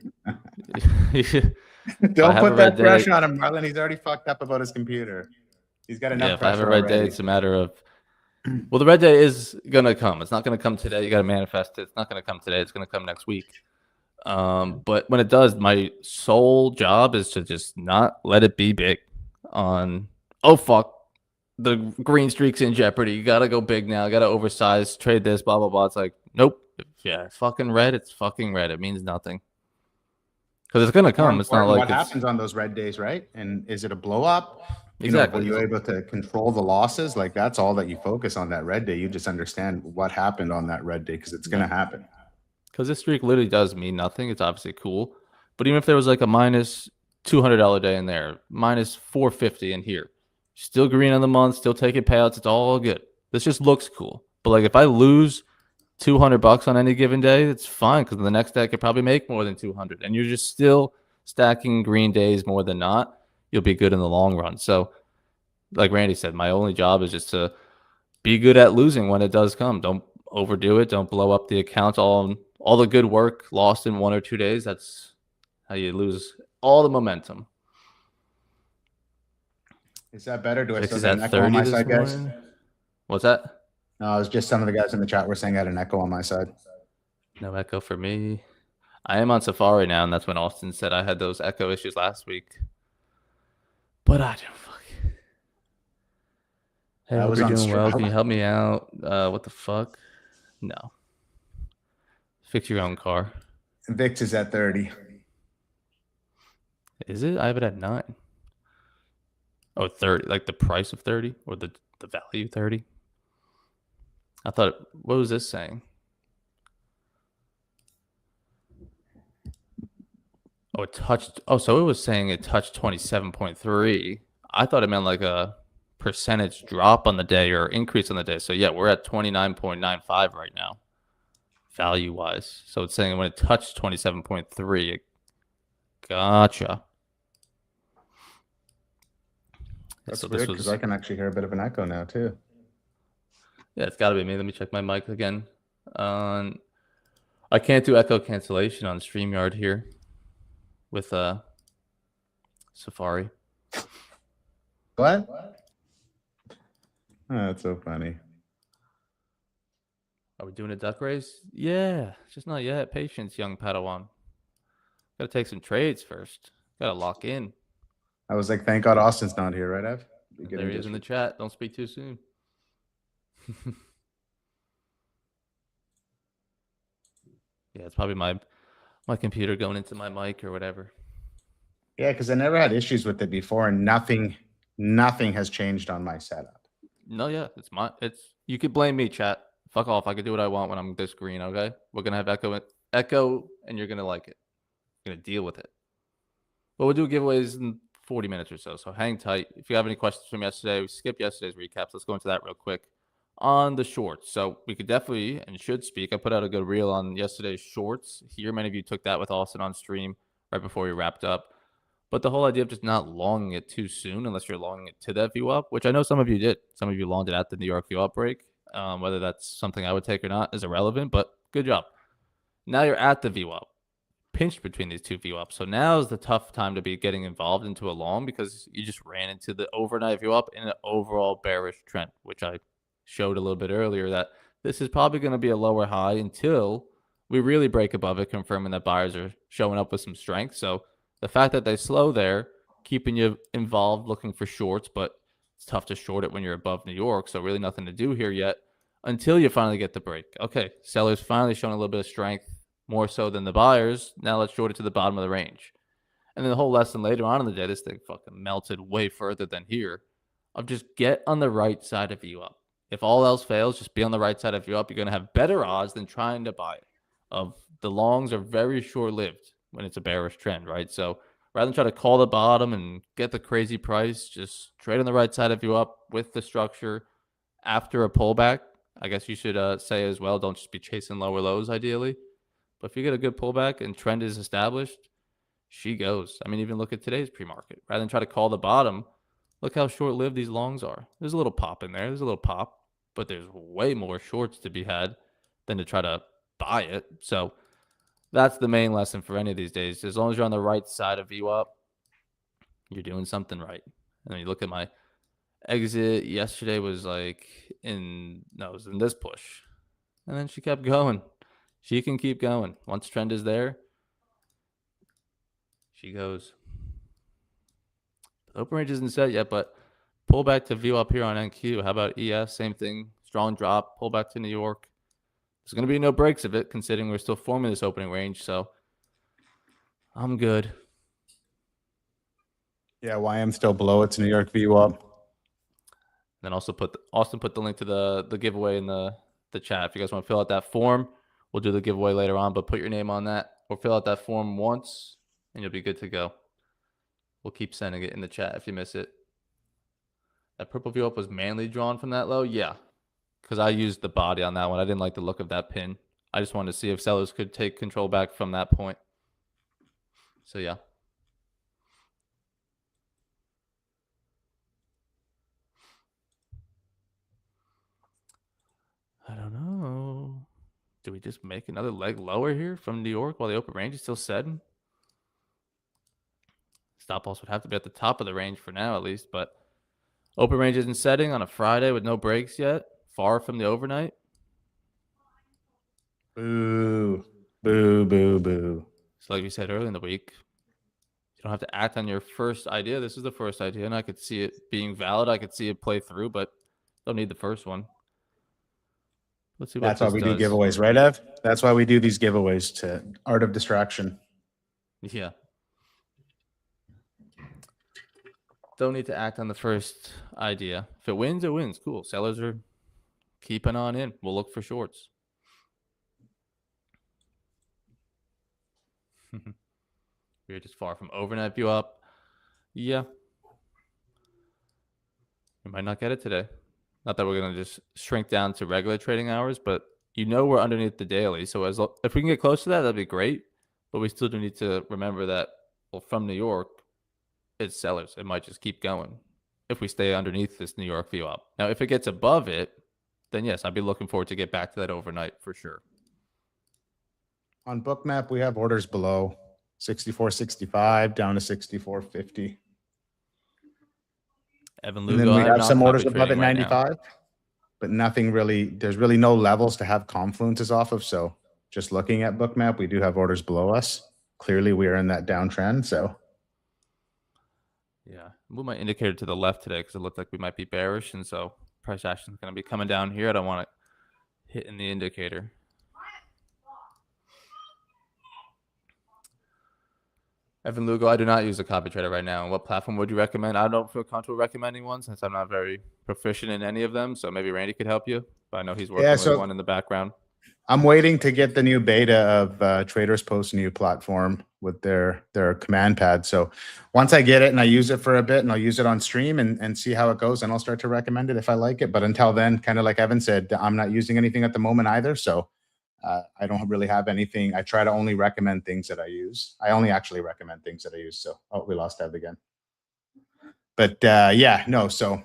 Don't put that pressure on him, Marlon. He's already fucked up about his computer. He's got enough pressure. If I have a red day, it's a matter of, well, the red day is going to come. It's not going to come today. You got to manifest it. It's not going to come today. It's going to come next week. But when it does, my sole job is to just not let it be big on, oh, fuck, the green streak's in jeopardy. You got to go big now. Got to oversize, trade this, blah, blah, blah. It's like, nope. Yeah, it's fucking red. It's fucking red. It means nothing. Because it's going to come. It's not like what happens on those red days, right? And is it a blow up? Exactly. Were you able to control the losses? Like, that's all that you focus on that red day. You just understand what happened on that red day because it's going to happen. Because this streak literally does mean nothing. It's obviously cool. But even if there was like a minus $200 day in there, minus $450 in here, still green on the month, still taking payouts. It's all good. This just looks cool. But like if I lose $200 on any given day, it's fine because the next day I could probably make more than 200, and you're just still stacking green days more than not. You'll be good in the long run. So, like Randy said, my only job is just to be good at losing when it does come. Don't overdo it. Don't blow up the account. All the good work lost in 1 or 2 days. That's how you lose all the momentum. Is that better? Do I still get an echo on my side, guys? What's that? No, it was just some of the guys in the chat were saying I had an echo on my side. No echo for me. I am on Safari now, and that's when Austin said I had those echo issues last week. But I don't fuck. Hey, I hope you're doing well. Can you help me out? What the fuck? No. Fix your own car. VIX is at 30. Is it? I have it at 9. Oh, 30. Like the price of 30 or the value 30? I thought, what was this saying? Oh, it touched. Oh, so it was saying it touched 27.3. I thought it meant like a percentage drop on the day or increase on the day. So yeah, we're at 29.95 right now, value wise. So it's saying when it touched 27.3, gotcha. That's weird because I can actually hear a bit of an echo now too. Yeah, it's got to be me. Let me check my mic again. I can't do echo cancellation on StreamYard here with Safari. What? Oh, that's so funny. Are we doing a duck race? Yeah, just not yet. Patience, young Padawan. Got to take some trades first. Got to lock in. I was like, thank God Austin's not here, right, Ev? There he is in the chat. Don't speak too soon. Yeah, it's probably my computer going into my mic or whatever. Yeah, because I never had issues with it before, and nothing has changed on my setup. No, yeah, it's you could blame me, chat. Fuck off. I can do what I want when I'm this green, okay? We're gonna have echo, and you're gonna like it. You're gonna deal with it. But we'll do giveaways in 40 minutes or so. So hang tight. If you have any questions from yesterday, we skipped yesterday's recaps. Let's go into that real quick. On the shorts, so we could definitely and should speak. I put out a good reel on yesterday's shorts here. Many of you took that with Austin on stream right before we wrapped up. But the whole idea of just not longing it too soon, unless you're longing it to that view up, which I know some of you did. Some of you longed it at the New York view up break. Whether that's something I would take or not is irrelevant, but good job. Now you're at the view up, pinched between these two view ups. So now is the tough time to be getting involved into a long because you just ran into the overnight view up in an overall bearish trend, which I showed a little bit earlier that this is probably going to be a lower high until we really break above it, confirming that buyers are showing up with some strength. So the fact that they slow there, keeping you involved, looking for shorts, but it's tough to short it when you're above New York. So really nothing to do here yet. until you finally get the break. Okay, sellers finally showing a little bit of strength, more so than the buyers. Now let's short it to the bottom of the range. And then the whole lesson later on in the day, this thing fucking melted way further than here, of just get on the right side of you up. If all else fails, just be on the right side of you up. You're going to have better odds than trying to buy it. Of the longs are very short-lived when it's a bearish trend, right? So rather than try to call the bottom and get the crazy price, just trade on the right side of you up with the structure after a pullback. I guess you should say as well, don't just be chasing lower lows ideally. But if you get a good pullback and trend is established, she goes. I mean, even look at today's pre-market. Rather than try to call the bottom, look how short-lived these longs are. There's a little pop in there. There's a little pop, but there's way more shorts to be had than to try to buy it. So that's the main lesson for any of these days. As long as you're on the right side of VWAP, you're doing something right. And then you look at my exit yesterday was like it was in this push. And then she kept going. She can keep going. Once trend is there, she goes. The open range isn't set yet, but pull back to view up here on NQ. How about ES? Same thing. Strong drop. Pull back to New York. There's going to be no breaks of it, considering we're still forming this opening range. So I'm good. Yeah, YM still below its New York VWAP. Then also Austin put the link to the giveaway in the chat. If you guys want to fill out that form, we'll do the giveaway later on. But put your name on that or fill out that form once, and you'll be good to go. We'll keep sending it in the chat if you miss it. That purple view up was manually drawn from that low? Yeah, because I used the body on that one. I didn't like the look of that pin. I just wanted to see if sellers could take control back from that point. So, yeah. I don't know. Do we just make another leg lower here from New York while the open range is still setting? Stop loss would have to be at the top of the range for now, at least. But open range isn't setting on a Friday with no breaks yet. Far from the overnight. Boo. Boo, boo, boo. So like we said earlier in the week, you don't have to act on your first idea. This is the first idea, and I could see it being valid. I could see it play through, but don't need the first one. Let's see what That's why we do giveaways, right, Ev? That's why we do these giveaways to Art of Distraction. Yeah. Don't need to act on the first idea. If it wins, it wins. Cool. Sellers are keeping on in. We'll look for shorts. We're just far from overnight view up. Yeah. We might not get it today. Not that we're going to just shrink down to regular trading hours, but we're underneath the daily. So if we can get close to that, that'd be great. But we still do need to remember that, well, from New York, it's sellers. It might just keep going if we stay underneath this New York view up. Now, if it gets above it, then yes, I'd be looking forward to get back to that overnight for sure. On Bookmap, we have orders below 64.65 down to 64.50. Evan Lugo, and then we have some orders above at right 95, but nothing really. There's really no levels to have confluences off of. So just looking at Bookmap, we do have orders below us. Clearly, we are in that downtrend. So yeah, move my indicator to the left today because it looked like we might be bearish, and so price action is going to be coming down here. I don't want it hitting the indicator. Evan Lugo, I do not use a copy trader right now. What platform would you recommend? I don't feel comfortable recommending one since I'm not very proficient in any of them. So maybe Randy could help you. But I know he's working with one in the background. I'm waiting to get the new beta of Traders Post's new platform with their command pad. So once I get it and I use it for a bit and I'll use it on stream and see how it goes, and I'll start to recommend it if I like it. But until then, kind of like Evan said, I'm not using anything at the moment either. So I don't really have anything. I try to only recommend things that I use. I only actually recommend things that I use. So, oh, we lost Ev again. But yeah, no. So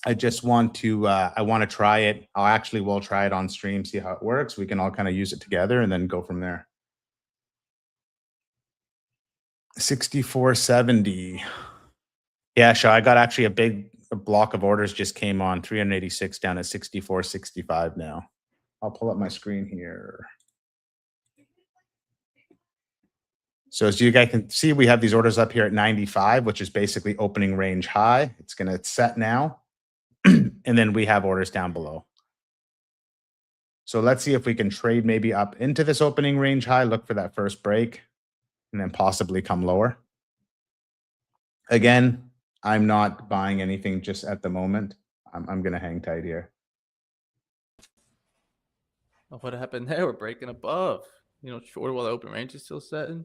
I just want to, I want to try it. We'll try it on stream, see how it works. We can all kind of use it together and then go from there. 64.70. Yeah, so I got actually a block of orders just came on 386 down to 64.65 now. I'll pull up my screen here. So as you guys can see, we have these orders up here at 95, which is basically opening range high. It's going to set now. And then we have orders down below. So let's see if we can trade maybe up into this opening range high, look for that first break, and then possibly come lower. Again, I'm not buying anything just at the moment. I'm going to hang tight here. Oh, what happened there? We're breaking above. Shorter while the open range is still setting.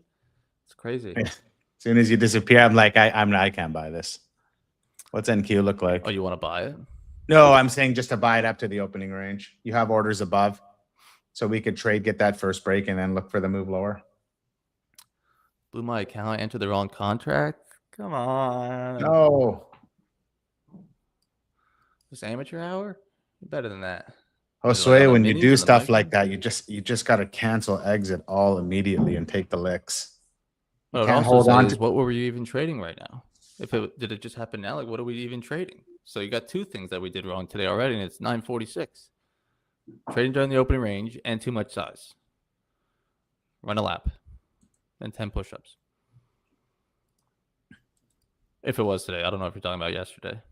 It's crazy. As soon as you disappear, I'm like, I can't buy this. What's NQ look like? Oh, you want to buy it? No, I'm saying just to buy it up to the opening range. You have orders above, so we could trade, get that first break, and then look for the move lower. Blew my account, entered the wrong contract. Come on. No. This amateur hour? You're better than that. Josue, when you do stuff like that, you just got to cancel exit all immediately and take the licks. You can't hold on to. What were you even trading right now? Did it just happen now? Like, what are we even trading? So you got two things that we did wrong today already, and it's 9:46. Trading during the opening range and too much size. Run a lap, and 10 push-ups. If it was today, I don't know if you're talking about yesterday.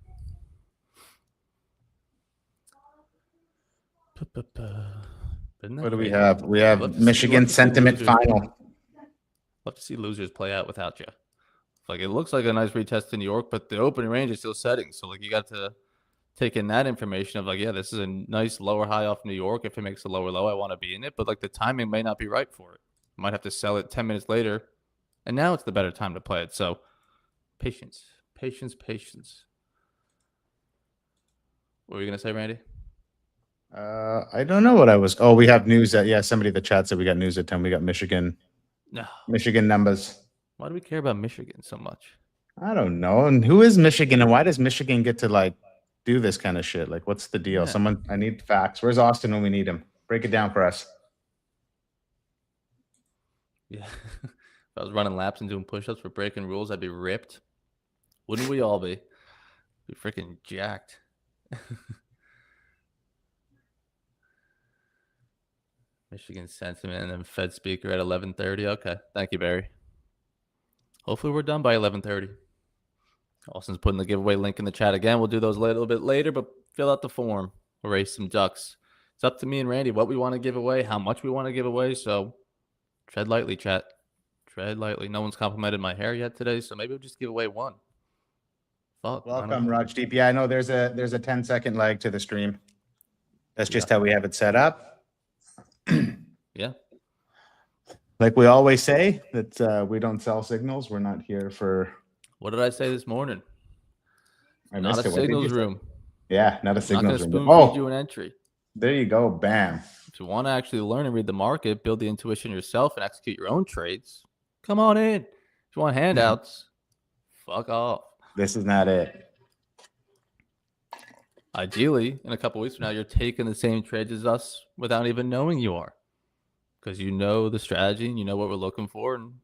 What do we have? We have Michigan sentiment final. Love to see losers play out without you. Like, it looks like a nice retest in New York, but the opening range is still setting. So, like, you got to take in that information of, like, yeah, this is a nice lower high off New York. If it makes a lower low, I want to be in it. But, like, the timing may not be right for it. You might have to sell it 10 minutes later. And now it's the better time to play it. So, patience. Patience. What were you going to say, Randy? I don't know what I was. Oh, we have news that, somebody in the chat said we got news at 10. We got Michigan. No. Michigan numbers. Why do we care about Michigan so much? I don't know. And who is Michigan, and why does Michigan get to, like, do this kind of shit? Like, what's the deal? Yeah. I need facts. Where's Austin when we need him? Break it down for us. Yeah. If I was running laps and doing push-ups for breaking rules, I'd be ripped. Wouldn't we all be? Be freaking jacked. Michigan sentiment and then Fed speaker at 11:30. Okay. Thank you, Barry. Hopefully we're done by 11:30. Austin's putting the giveaway link in the chat again. We'll do those a little bit later, but fill out the form. We'll raise some ducks. It's up to me and Randy what we want to give away, how much we want to give away. So tread lightly, chat. Tread lightly. No one's complimented my hair yet today, so maybe we'll just give away one. Fuck. Welcome, Rajdeep. Yeah, I know there's a 10-second lag to the stream. That's just how we have it set up. Yeah. Like we always say, that we don't sell signals. We're not here for. What did I say this morning? I not missed a it. signals room. Yeah, not a signals room. Oh, you an entry. There you go. Bam. If you want to actually learn and read the market, build the intuition yourself, and execute your own trades, come on in. If you want handouts, fuck off. This is not it. Ideally, in a couple weeks from now, you're taking the same trades as us without even knowing you are. Because you know the strategy and you know what we're looking for, and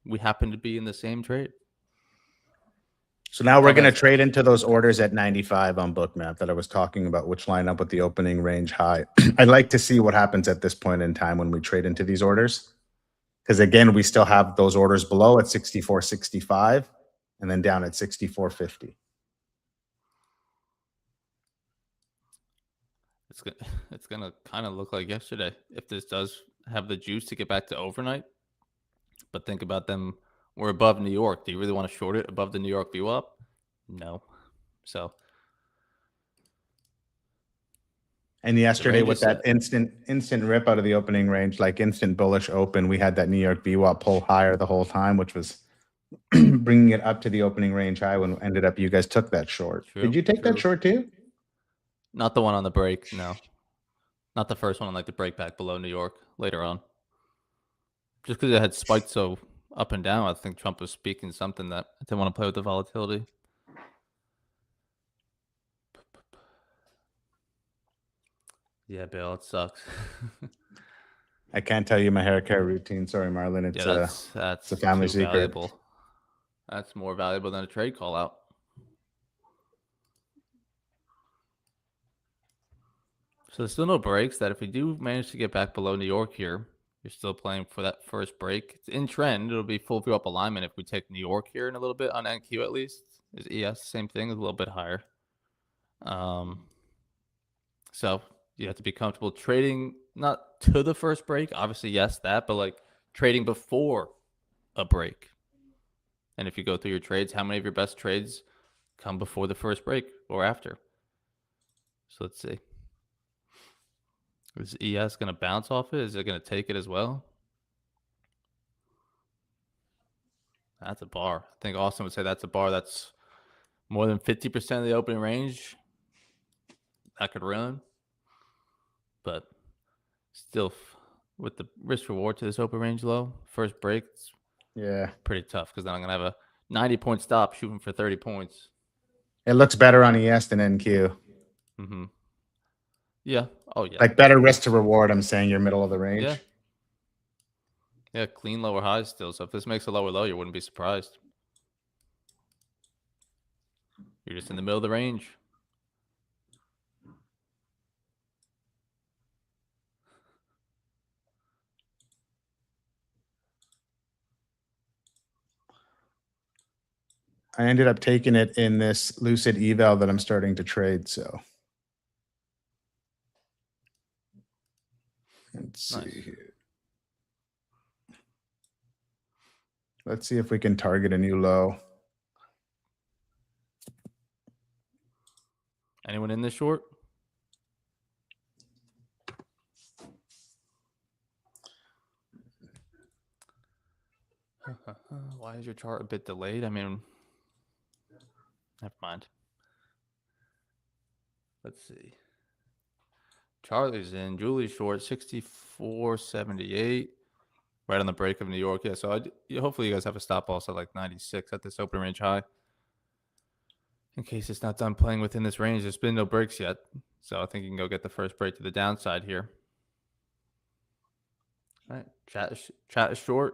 we happen to be in the same trade. So now we're going to trade into those orders at 95 on Bookmap that I was talking about, which line up with the opening range high. I'd like to see what happens at this point in time when we trade into these orders. Because again, we still have those orders below at 64.65 and then down at 64.50. It's gonna kind of look like yesterday if this does have the juice to get back to overnight. But think about them. We're above New York. Do you really want to short it above the New York view up? No. So. And yesterday with that instant rip out of the opening range, like instant bullish open, we had that New York VWAP pull higher the whole time, which was bringing it up to the opening range high when ended up you guys took that short. True, Did you take that short too? Not the one on the break, no. Not the first one on like the break back below New York later on. Just because it had spiked so up and down, I think Trump was speaking something that I didn't want to play with the volatility. Yeah, Bill, it sucks. I can't tell you my hair care routine. Sorry, Marlon. It's that's a family secret. Valuable. That's more valuable than a trade call out. So there's still no breaks. That if we do manage to get back below New York here, you're still playing for that first break. It's in trend. It'll be full view up alignment if we take New York here in a little bit on NQ at least. Is ES same thing? It's a little bit higher. So You have to be comfortable trading not to the first break, obviously, yes, that, but like trading before a break. And if you go through your trades, how many of your best trades come before the first break or after? So let's see. Is ES going to bounce off it? Is it going to take it as well? That's a bar. I think Austin would say that's a bar that's more than 50% of the opening range. That could run. But still, with the risk reward to this open range low, first break, it's pretty tough because then I'm going to have a 90-point stop shooting for 30 points. It looks better on ES than NQ. Mm-hmm. Yeah. Oh, yeah. Like better risk to reward, I'm saying you're middle of the range. Yeah. Yeah, clean lower highs still. So if this makes a lower low, you wouldn't be surprised. You're just in the middle of the range. I ended up taking it in this lucid eval that I'm starting to trade. So let's see here. Let's see if we can target a new low. Anyone in this short? Why is your chart a bit delayed? I mean, never mind. Let's see. Charlie's in. Julie's short, 64.78. Right on the break of New York. Yeah, so hopefully you guys have a stop loss at like 96 at this open range high. In case it's not done playing within this range. There's been no breaks yet. So I think you can go get the first break to the downside here. All right. Chat is short.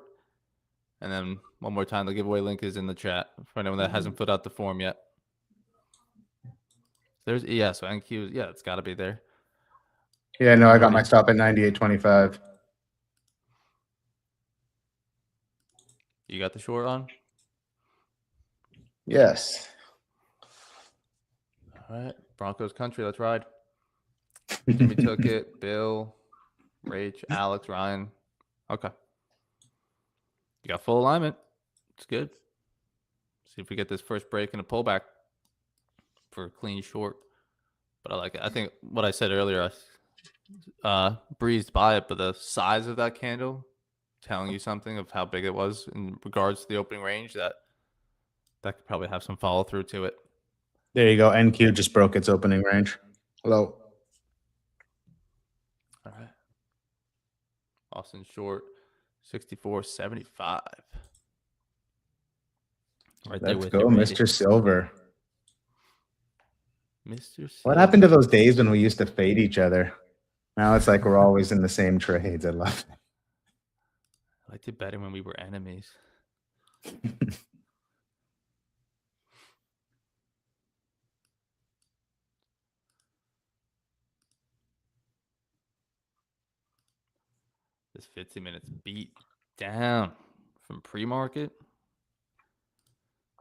And then one more time, the giveaway link is in the chat for anyone that hasn't filled out the form yet. There's ES, so NQ. Yeah, it's got to be there. Yeah, no, I got my stop at 98.25. You got the short on? Yes. All right. Broncos country. Let's ride. Jimmy took it. Bill, Rach, Alex, Ryan. Okay. You got full alignment. It's good. See if we get this first break and a pullback for a clean short. But I like it. I think what I said earlier, I breezed by it, but the size of that candle telling you something of how big it was in regards to the opening range, that could probably have some follow through to it. There you go. NQ just broke its opening range. Hello. All right. Austin short, 64.75. Right there Let's with go, you, Mr. Silver. Mr. Silver. What happened to those days when we used to fade each other? Now it's like we're always in the same trades. I love it. I liked it better when we were enemies. This 15 minutes beat down from pre-market.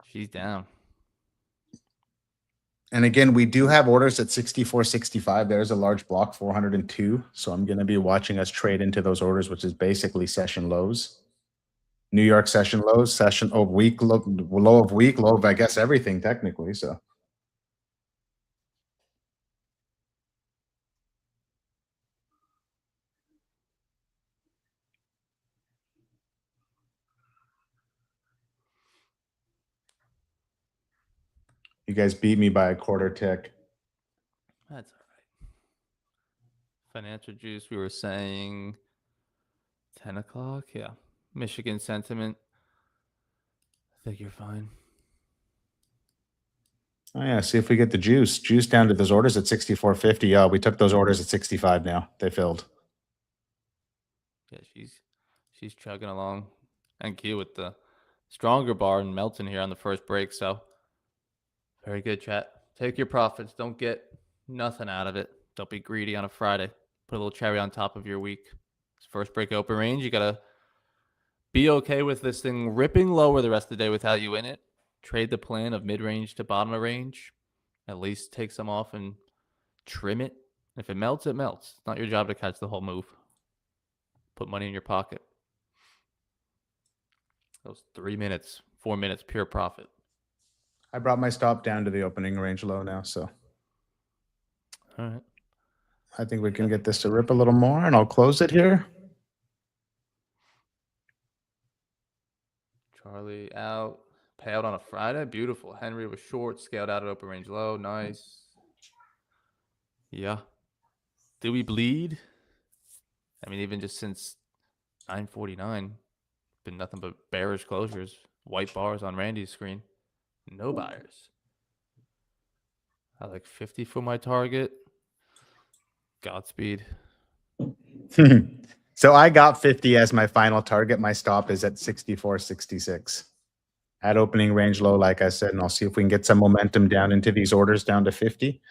She's down. And again, we do have orders at 64.65. There's a large block, 402. So I'm going to be watching us trade into those orders, which is basically session lows. New York session lows, session of week, low of week, low of, I guess, everything technically. So you guys beat me by a quarter tick. That's all right. Financial juice, we were saying 10 o'clock. Yeah. Michigan sentiment. I think you're fine. Oh, yeah. See if we get the juice. Juice down to those orders at 64.50. Yeah, we took those orders at 65 now. They filled. Yeah, she's chugging along. Thank you with the stronger bar and Melton here on the first break. So very good, chat. Take your profits. Don't get nothing out of it. Don't be greedy on a Friday. Put a little cherry on top of your week. It's first break open range. You got to be okay with this thing ripping lower the rest of the day without you in it. Trade the plan of mid-range to bottom of range. At least take some off and trim it If it melts, it melts. It's not your job to catch the whole move. Put money in your pocket. Those 3 minutes, 4 minutes, pure profit. I brought my stop down to the opening range low now, so All right. I think we can get this to rip a little more, and I'll close it here. Charlie out. Payout on a Friday. Beautiful. Henry was short. Scaled out at open range low. Nice. Yeah. Did we bleed? I mean, even just since 9:49, been nothing but bearish closures. White bars on Randy's screen. No buyers. I like 50 for my target. Godspeed. So I got 50 as my final target. My stop is at 64.66 at opening range low, like I said, and I'll see if we can get some momentum down into these orders down to 50.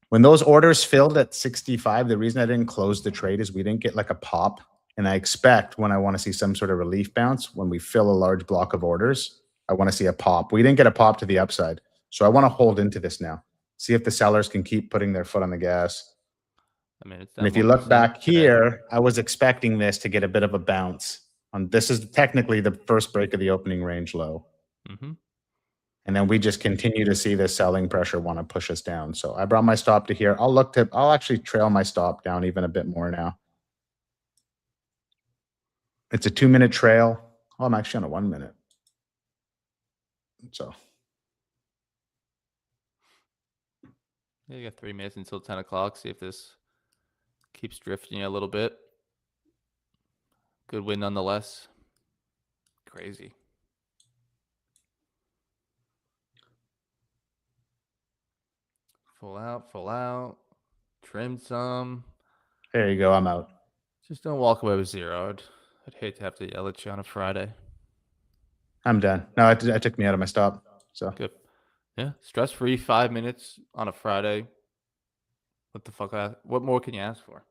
When those orders filled at 65, the reason I didn't close the trade is we didn't get like a pop. And I expect when I want to see some sort of relief bounce, when we fill a large block of orders, I want to see a pop. We didn't get a pop to the upside. So I want to hold into this now. See if the sellers can keep putting their foot on the gas. I mean, it's And down if you look 1% back today. here, I was expecting this to get a bit of a bounce. This is technically the first break of the opening range low. Mm-hmm. And then we just continue to see this selling pressure want to push us down. So I brought my stop to here. I'll actually trail my stop down even a bit more now. It's a 2-minute trail. Oh, I'm actually on a 1 minute. So Yeah, you got 3 minutes until 10 o'clock. See if this keeps drifting a little bit. Good win nonetheless. Crazy. Full out, full out. Trimmed some. there you go. I'm out. Just don't walk away with zero. I'd hate to have to yell at you on a Friday. I'm done. No, it took me out of my stop. So Good. Yeah. Stress free 5 minutes on a Friday. What the fuck? What more can you ask for?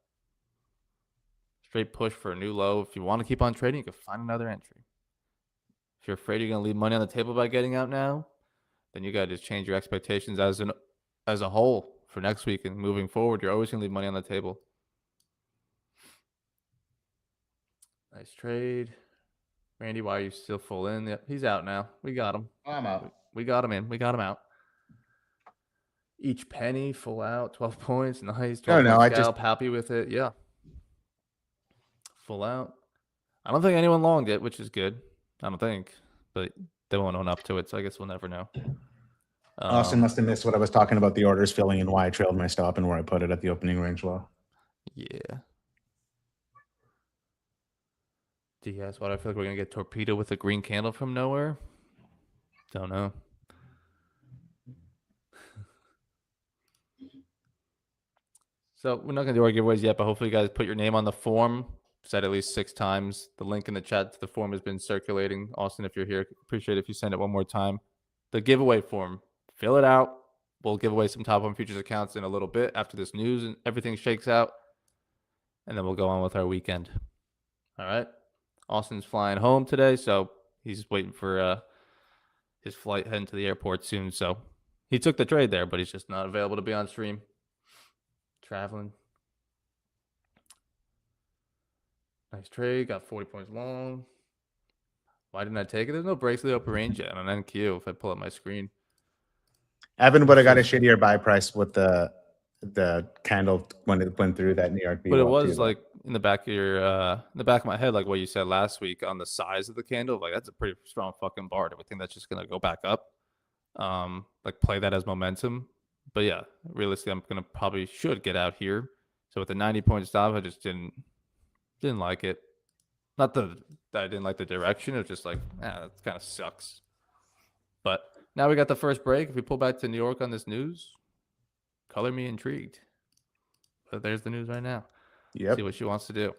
Straight push for a new low. If you want to keep on trading, you can find another entry. If you're afraid you're going to leave money on the table by getting out now, then you got to just change your expectations as a whole for next week and moving forward. You're always going to leave money on the table. Nice trade. Randy, why are you still full in? Yep, he's out now. We got him. I'm out. We got him in. We got him out. Each penny full out, 12 points. Nice. 12 No, point I scalp. Happy with it. Yeah. Full out. I don't think anyone longed it, which is good. I don't think. But they won't own up to it, so I guess we'll never know. Austin must have missed what I was talking about the orders filling and why I trailed my stop and where I put it at the opening range low. Yeah. Do you guys what? I feel like we're going to get torpedoed with a green candle from nowhere. Don't know. So we're not going to do our giveaways yet, but hopefully you guys put your name on the form. Said at least 6 times. The link in the chat to the form has been circulating. Austin, if you're here, appreciate it if you send it one more time. The giveaway form, fill it out. We'll give away some top on futures accounts in a little bit after this news and everything shakes out. And then we'll go on with our weekend. All right. Austin's flying home today, so he's waiting for his flight heading to the airport soon. So he took the trade there, but he's just not available to be on stream. Traveling. Nice trade. Got 40 points long. Why didn't I take it? There's no breaks to the upper range yet on NQ if I pull up my screen. Evan would have got a shittier buy price with the candle when it went through that New York But it VWAP was too, like in the back of your in the back of my head, like what you said last week on the size of the candle. Like that's a pretty strong fucking bar. Do we think that's just gonna go back up? Like play that as momentum. But yeah, realistically, I'm gonna probably should get out here. So with the 90-point stop, I just didn't like it. Not that I didn't like the direction. It was just like, that kind of sucks. But now we got the first break. If we pull back to New York on this news, color me intrigued. But there's the news right now. Yep. See what she wants to do.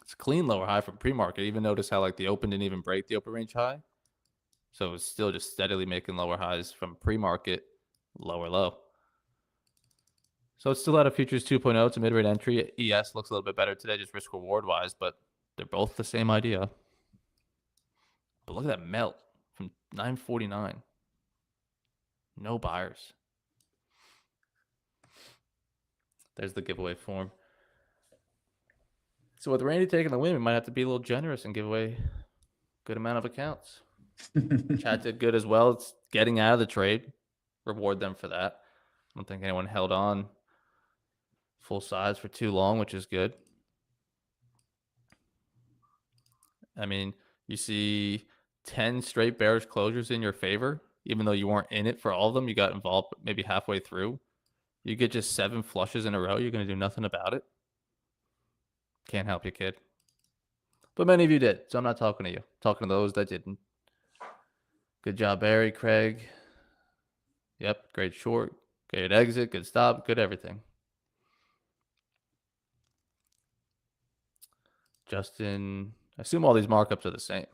It's a clean lower high from pre-market. Even notice how like the open didn't even break the open range high. So it's still just steadily making lower highs from pre-market, lower low. So it's still out of futures 2.0. It's a mid-rate entry. ES looks a little bit better today, just risk reward wise, but they're both the same idea. But look at that melt from 949. No buyers. There's the giveaway form. So with Randy taking the win, we might have to be a little generous and give away a good amount of accounts. Chat did good as well. It's getting out of the trade. Reward them for that. I don't think anyone held on full size for too long, which is good. I mean, you see 10 straight bearish closures in your favor, even though you weren't in it for all of them. You got involved maybe halfway through. You get just 7 flushes in a row. You're going to do nothing about it. Can't help you, kid. But many of you did, so I'm not talking to you. I'm talking to those that didn't. Good job, Barry, Craig. Yep, great short, great exit, good stop, good everything. Justin, I assume all these markups are the same.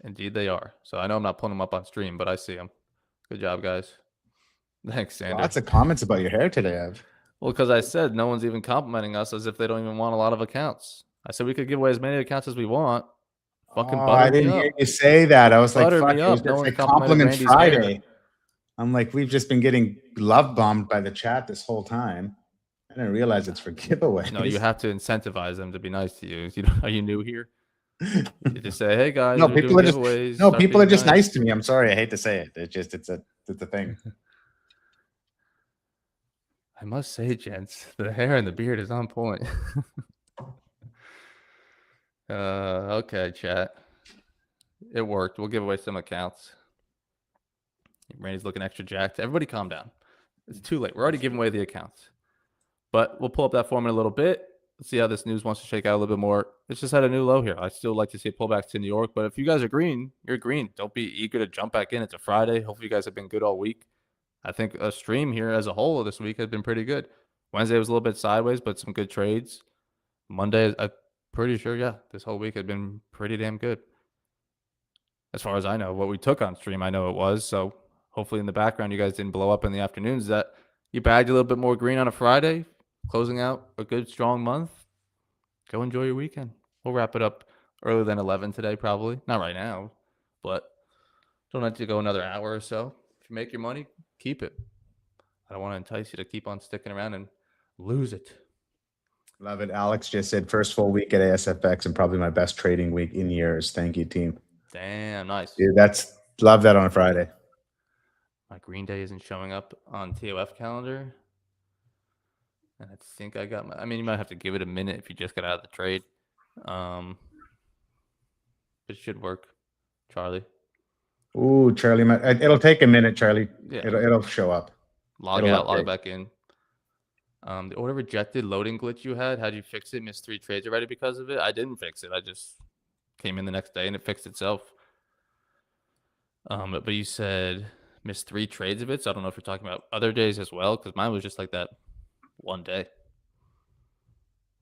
Indeed, they are. So I know I'm not pulling them up on stream, but I see them. Good job, guys. Thanks, Sander. Lots of comments about your hair today, Ev. Well, because I said no one's even complimenting us as if they don't even want a lot of accounts. I said we could give away as many accounts as we want. Fucking Oh, butter I didn't me hear up. you say that. I was like, Butter fuck, me it was up. No just one like complimented Compliments Randy's hair. Friday. I'm like, we've just been getting love bombed by the chat this whole time. I didn't realize it's for giveaways. No, you have to incentivize them to be nice to you. Are you new here? You just say, "Hey guys, No, we're people doing are just giveaways." no, Start people are being just nice to me. I'm sorry, I hate to say it. It's a thing. I must say, gents, the hair and the beard is on point. Okay, chat. It worked. We'll give away some accounts. Randy's looking extra jacked. Everybody calm down. It's too late. We're already giving away the accounts. But we'll pull up that form in a little bit. Let's see how this news wants to shake out a little bit more. It's just had a new low here. I still like to see it pull back to New York. But if you guys are green, you're green. Don't be eager to jump back in. It's a Friday. Hopefully you guys have been good all week. I think a stream here as a whole this week has been pretty good. Wednesday was a little bit sideways, but some good trades. Monday, I'm pretty sure, yeah, this whole week had been pretty damn good. As far as I know, what we took on stream, I know it was. So hopefully in the background, you guys didn't blow up in the afternoons. That you bagged a little bit more green on a Friday, closing out a good, strong month. Go enjoy your weekend. We'll wrap it up earlier than 11 today, probably. Not right now, but don't have to go another hour or so. If you make your money, keep it. I don't want to entice you to keep on sticking around and lose it. Love it. Alex just said first full week at ASFX and probably my best trading week in years. Thank you, team. Damn, nice. Dude, love that on a Friday. My green day isn't showing up on TOF calendar. And I think I got I mean, you might have to give it a minute if you just got out of the trade. But it should work, Charlie. Ooh, Charlie, it'll take a minute, Charlie. Yeah. It'll show up. Log out, log back in. The order rejected loading glitch you had, how'd you fix it? Missed 3 trades already because of it? I didn't fix it. I just came in the next day and it fixed itself. But you said missed 3 trades of it, so I don't know if you're talking about other days as well, because mine was just like that one day.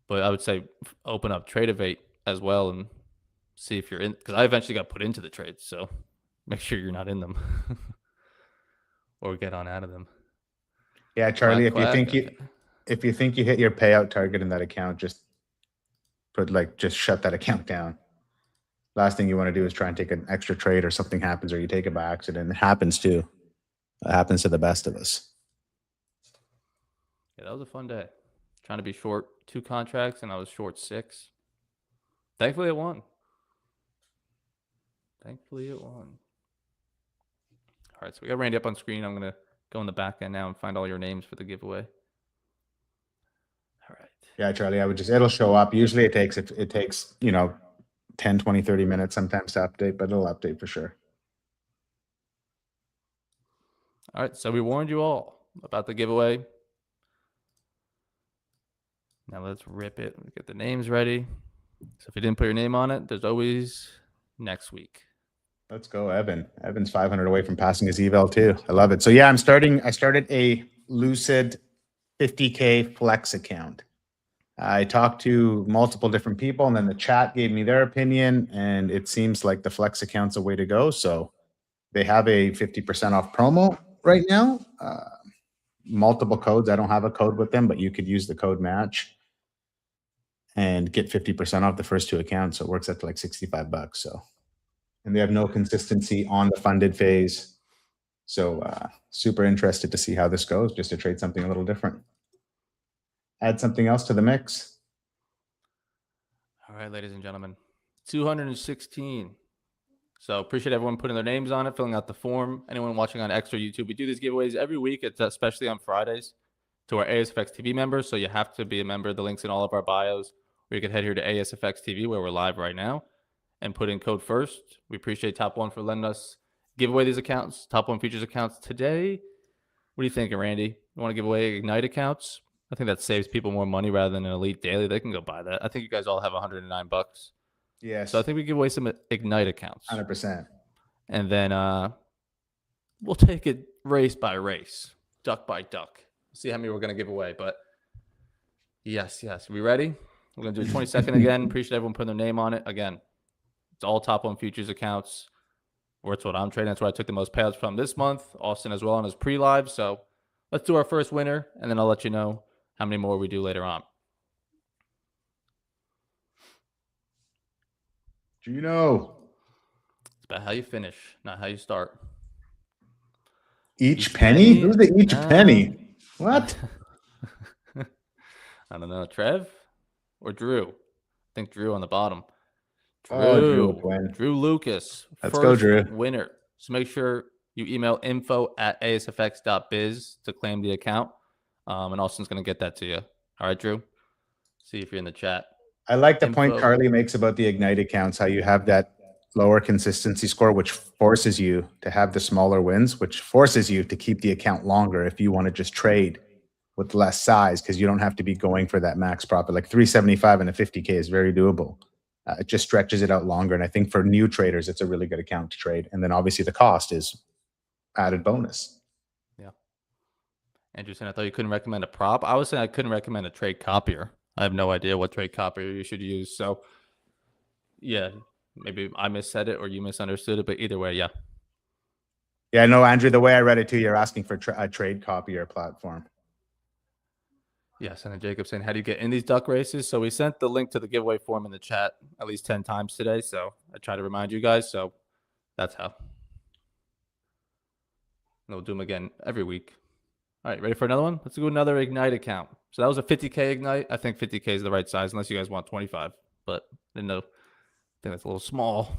But I would say open up Tradeovate as well and see if you're in, because I eventually got put into the trades, so make sure you're not in them or get on out of them. Yeah, Charlie, if you think you hit your payout target in that account, just shut that account down. Last thing you want to do is try and take an extra trade or something happens or you take it by accident. It happens too. It happens to the best of us. Yeah, that was a fun day. Trying to be short 2 contracts and I was short 6. Thankfully it won. All right, so we got Randy up on screen. I'm going to go in the back end now and find all your names for the giveaway. All right. Yeah, Charlie, it'll show up. Usually it takes 10, 20, 30 minutes sometimes to update, but it'll update for sure. All right, so we warned you all about the giveaway. Now let's rip it. Get the names ready. So if you didn't put your name on it, there's always next week. Let's go, Evan. Evan's 500 away from passing his eval too. I love it. So yeah, I started a Lucid 50K flex account. I talked to multiple different people and then the chat gave me their opinion and it seems like the flex account's a way to go. So they have a 50% off promo right now. Multiple codes. I don't have a code with them, but you could use the code match and get 50% off the first 2 accounts. So it works out to like $65. So, and they have no consistency on the funded phase. So super interested to see how this goes, just to trade something a little different. add something else to the mix. All right, ladies and gentlemen, 216. So appreciate everyone putting their names on it, filling out the form. Anyone watching on Extra YouTube, we do these giveaways every week. It's especially on Fridays to our ASFX TV members. So you have to be a member. The link's in all of our bios. Or you can head here to ASFX TV where we're live right now and put in code FIRST. We appreciate Top One for letting us give away these accounts, Top One Futures accounts today. What are you thinking, Randy? You want to give away Ignite accounts? I think that saves people more money rather than an Elite Daily. They can go buy that. I think you guys all have $109. Yes. So I think we give away some Ignite accounts. 100%. And then we'll take it race by race, duck by duck. See how many we're going to give away. But yes. We ready? We're going to do 22nd again. Appreciate everyone putting their name on it. Again, it's all Top One Futures accounts. Or it's what I'm trading. That's where I took the most payouts from this month. Austin as well on his pre-live. So let's do our first winner, and then I'll let you know how many more we do later on. Gino. It's about how you finish, not how you start. Each penny? Who's the each penny? What? I don't know. Trev or Drew? I think Drew on the bottom. Drew Lucas. Let's go, Drew. Winner. So make sure you email info@asfx.biz to claim the account. And Austin's going to get that to you. All right, Drew? See if you're in the chat. I like the point Carly makes about the Ignite accounts, how you have that lower consistency score, which forces you to have the smaller wins, which forces you to keep the account longer if you want to just trade with less size, because you don't have to be going for that max profit. Like 375 and a 50K is very doable. It just stretches it out longer. And I think for new traders, it's a really good account to trade. And then obviously the cost is added bonus. Yeah. Andrew said, I thought you couldn't recommend a prop. I was saying I couldn't recommend a trade copier. I have no idea what trade copier you should use. So, yeah, maybe I missaid it or you misunderstood it. But either way, yeah. Yeah, no, Andrew, the way I read it too, you're asking for a trade copier platform. Yes, and then Jacob saying, how do you get in these duck races? So we sent the link to the giveaway form in the chat at least 10 times today. So I try to remind you guys. So that's how. And we'll do them again every week. All right, ready for another one? Let's do another Ignite account. So that was a 50K Ignite. I think 50K is the right size, unless you guys want 25. But I didn't know. I think that's a little small.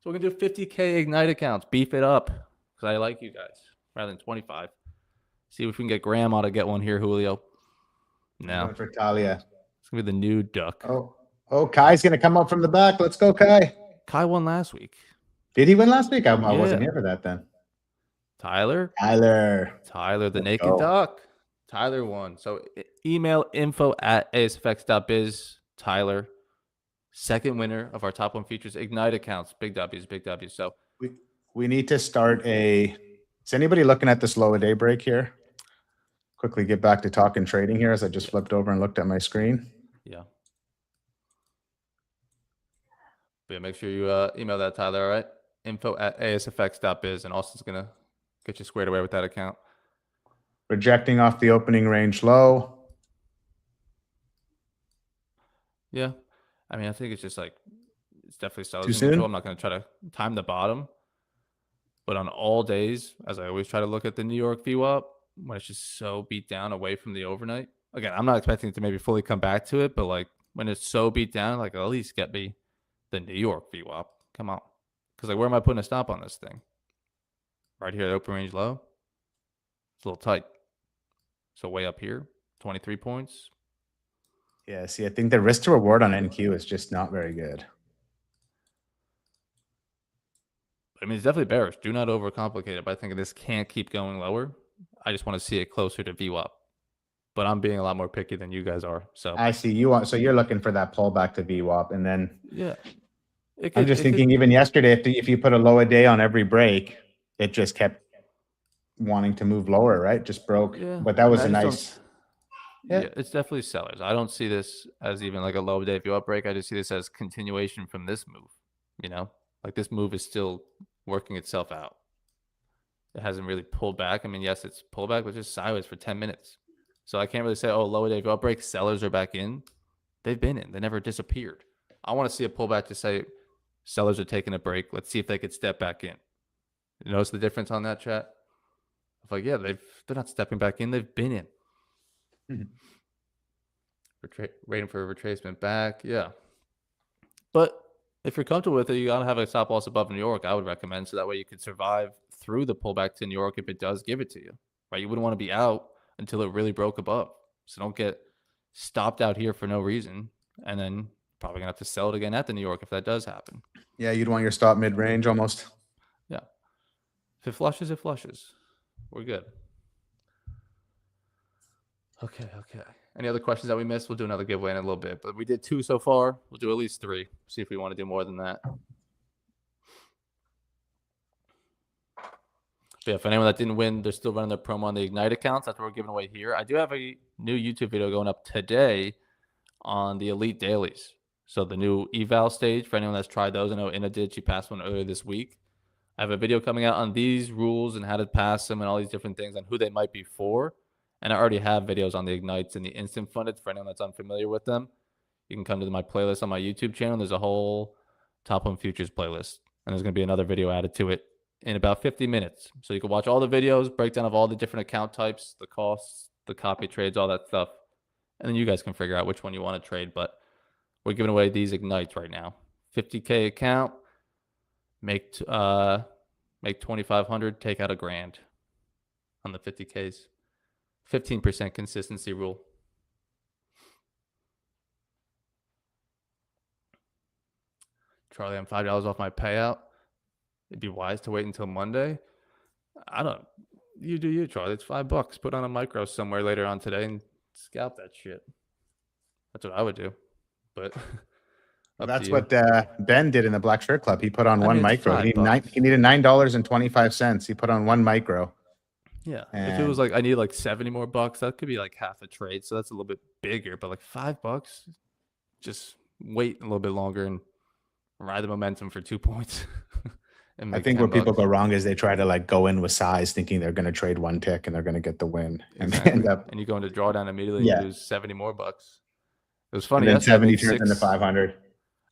So we're going to do 50K Ignite accounts. Beef it up, because I like you guys, rather than 25. See if we can get Grandma to get one here, Julio. No. For Talia. It's going to be the new duck. Oh, Kai's going to come up from the back. Let's go, Kai. Kai won last week. Did he win last week? I wasn't here for that then. Tyler, the naked duck. Tyler won. So email info@asfx.biz. Tyler, second winner of our Top One Futures Ignite accounts. Big W's. So we need to start is anybody looking at this low a day break here? Quickly get back to talking trading here as I just flipped over and looked at my screen. Yeah. But yeah, make sure you email that, Tyler, all right? info@asfx.biz, and Austin's going to get you squared away with that account. Rejecting off the opening range low. Yeah. I mean, I think it's just like, it's definitely selling. Too soon? I'm not going to try to time the bottom. But on all days, as I always try to look at the New York VWAP, when it's just so beat down away from the overnight. Again, I'm not expecting it to maybe fully come back to it, but like when it's so beat down, like at least get me the New York VWAP. Come on. Because like, where am I putting a stop on this thing? Right here at open range low. It's a little tight. So way up here, 23 points. Yeah, see, I think the risk to reward on NQ is just not very good. I mean, it's definitely bearish. Do not overcomplicate it. But I think this can't keep going lower. I just want to see it closer to VWAP. But I'm being a lot more picky than you guys are. So I see you want. So you're looking for that pullback to VWAP, and then yeah. I'm just thinking. Even yesterday, if you put a low a day on every break, it just kept wanting to move lower, right? Just broke. Yeah, but that was a nice. Yeah, it's definitely sellers. I don't see this as even like a low day VWAP break. I just see this as continuation from this move. You know, like this move is still working itself out. It hasn't really pulled back. I mean, yes, it's pullback, but just sideways for 10 minutes. So I can't really say, oh, lower day VWAP break, sellers are back in. They've been in. They never disappeared. I want to see a pullback to say sellers are taking a break. Let's see if they could step back in. You notice the difference on that chat? It's like, yeah, they're not stepping back in. They've been in. waiting for a retracement back. Yeah. But if you're comfortable with it, you got to have a stop loss above New York, I would recommend. So that way you could survive through the pullback to New York if it does give it to you, right? You wouldn't want to be out until it really broke above. So don't get stopped out here for no reason. And then probably going to have to sell it again at the New York if that does happen. Yeah, you'd want your stop mid-range almost. Yeah. If it flushes, it flushes. We're good. Okay. Any other questions that we missed? We'll do another giveaway in a little bit. But we did 2 so far. We'll do at least 3. See if we want to do more than that. But yeah, for anyone that didn't win, they're still running their promo on the Ignite accounts. That's what we're giving away here. I do have a new YouTube video going up today on the Elite Dailies. So the new eval stage, for anyone that's tried those. I know Inna did. She passed one earlier this week. I have a video coming out on these rules and how to pass them and all these different things and who they might be for. And I already have videos on the Ignites and the instant funded for anyone that's unfamiliar with them. You can come to my playlist on my YouTube channel. There's a whole Top 1 Futures playlist. And there's going to be another video added to it in about 50 minutes. So you can watch all the videos, breakdown of all the different account types, the costs, the copy trades, all that stuff. And then you guys can figure out which one you want to trade. But we're giving away these Ignites right now. 50K account, make 2,500, take out $1,000 on the 50Ks. 15% consistency rule. Charlie, I'm $5 off my payout. It'd be wise to wait until Monday. You do you, Charlie. It's $5. Put on a micro somewhere later on today and scalp that shit. That's what I would do. But that's what Ben did in the Black Shirt Club. He put on one micro. He needed $9.25. He put on one micro. Yeah. If it was like I need like 70 more bucks, that could be like half a trade. So that's a little bit bigger. But like $5, just wait a little bit longer and ride the momentum for 2 points. I think where people go wrong is they try to like go in with size thinking they're going to trade one tick and they're going to get the win. And they end up, and you go into drawdown immediately and lose 70 more bucks. It was funny. And then 70 turns into 500.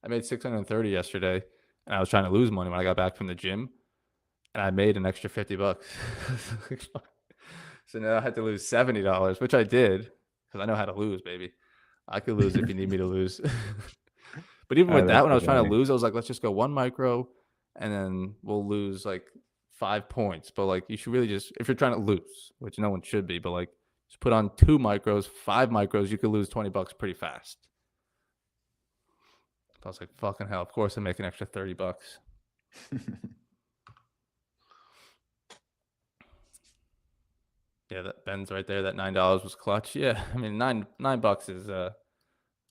I made 630 yesterday and I was trying to lose money when I got back from the gym and I made an extra $50. So now I had to lose $70, which I did because I know how to lose, baby. I could lose if you need me to lose. But even with that, when I was trying to lose, I was like, let's just go one micro and then we'll lose like 5 points. But like, you should really just, if you're trying to lose, which no one should be, but like, just put on 2 micros, 5 micros, you could lose $20 pretty fast. I was like, fucking hell, of course I make an extra $30. Yeah, that Ben's right there. That $9 was clutch. Yeah, I mean, $9 is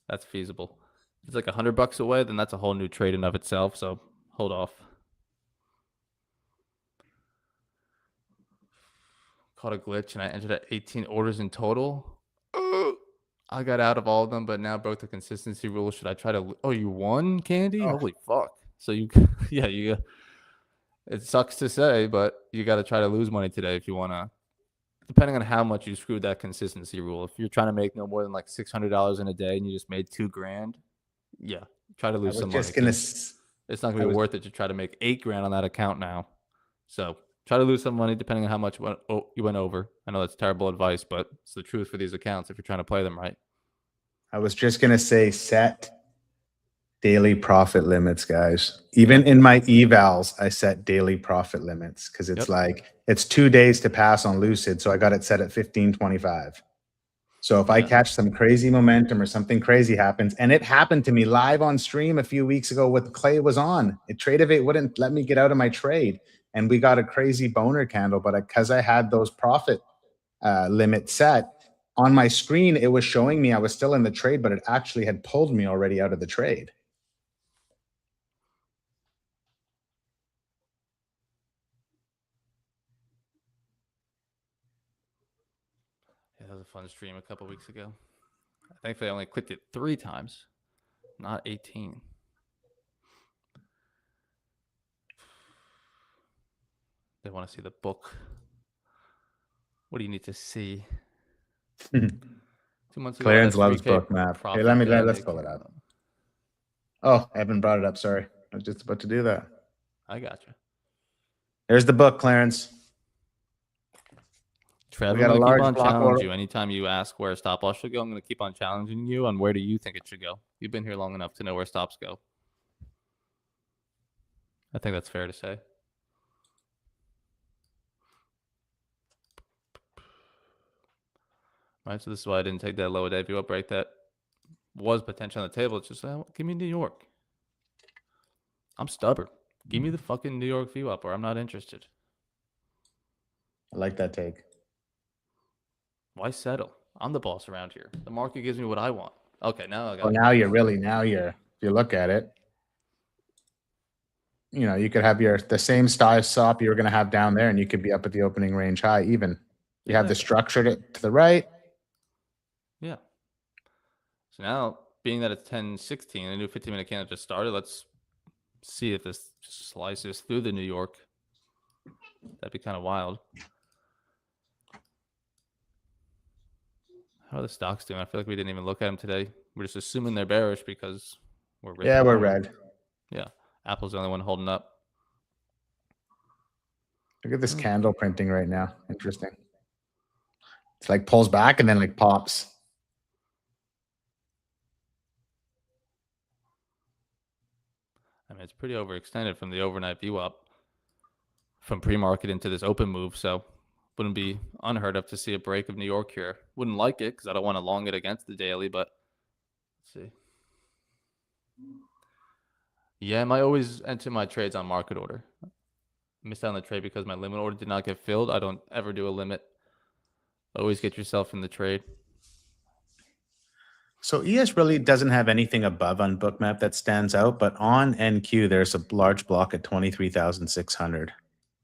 that's feasible. If it's like $100 away, then that's a whole new trade in of itself. So hold off. Caught a glitch and I entered at 18 orders in total. I got out of all of them, but now broke the consistency rule. Should I try to? Oh, you won, Candy? Oh. Holy fuck! So you, yeah, you. It sucks to say, but you got to try to lose money today if you want to. Depending on how much you screwed that consistency rule. If you're trying to make no more than like $600 in a day and you just made $2,000, yeah, try to lose some money. It's not gonna be worth it to try to make $8,000 on that account now. So try to lose some money depending on how much you went over. I know that's terrible advice, but it's the truth for these accounts if you're trying to play them right. I was just gonna say set daily profit limits, guys. Even in my evals, I set daily profit limits because it's like it's 2 days to pass on Lucid, so I got it set at 15.25. So if I catch some crazy momentum or something crazy happens, and it happened to me live on stream a few weeks ago with Clay was on, Tradeovate wouldn't let me get out of my trade, and we got a crazy boner candle, but because I had those profit limits set on my screen, it was showing me I was still in the trade, but it actually had pulled me already out of the trade. That was a fun stream a couple weeks ago. Thankfully, I only clicked it 3 times, not 18. They want to see the book. What do you need to see? 2 months ago, Clarence loves book map. Hey, let's pull it up. Oh, I haven't brought it up. Sorry, I was just about to do that. I got you. There's the book, Clarence. Trev, We I'm got a going to keep large on block challenging order. you. Anytime you ask where a stop loss should go, I'm going to keep on challenging you on where do you think it should go. You've been here long enough to know where stops go. I think that's fair to say. Right, so this is why I didn't take that lower day view up break that was potential on the table. It's just, give me New York. I'm stubborn. Give me the fucking New York view up or I'm not interested. I like that take. Why settle? I'm the boss around here. The market gives me what I want. Okay, now I got. Well, now you're if you look at it, you could have the same style stop you were going to have down there, and you could be up at the opening range high. Even you have the structure to the right. Yeah. So now, being that it's 10:16, the new 15-minute candle just started. Let's see if this just slices through the New York. That'd be kind of wild. How are the stocks doing? I feel like we didn't even look at them today. We're just assuming they're bearish because we're ripping. Yeah, we're red. Yeah. Apple's the only one holding up. Look at this candle printing right now. Interesting. It's like pulls back and then like pops. I mean, it's pretty overextended from the overnight view up from pre-market into this open move. So wouldn't be unheard of to see a break of New York here. Wouldn't like it because I don't want to long it against the daily, but let's see. Yeah, I might always enter my trades on market order. I missed out on the trade because my limit order did not get filled. I don't ever do a limit. Always get yourself in the trade. So ES really doesn't have anything above on Bookmap that stands out, but on NQ there's a large block at 23,600,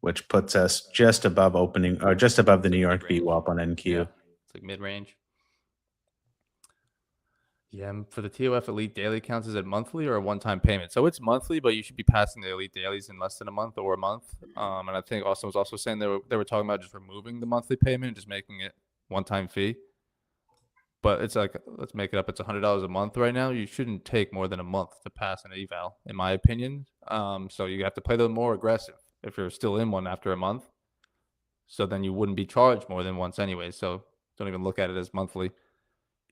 which puts us just above opening or just above the New York VWAP on NQ. Yeah, it's like mid-range. Yeah, and for the TOF Elite Daily counts, is it monthly or a one-time payment? So it's monthly, but you should be passing the Elite Dailies in less than a month or a month. And I think Austin was also saying they were talking about just removing the monthly payment and just making it one-time fee. But it's like, let's make it up. It's $100 a month right now. You shouldn't take more than a month to pass an eval, in my opinion. So you have to play them more aggressive if you're still in one after a month. So then you wouldn't be charged more than once anyway. So don't even look at it as monthly.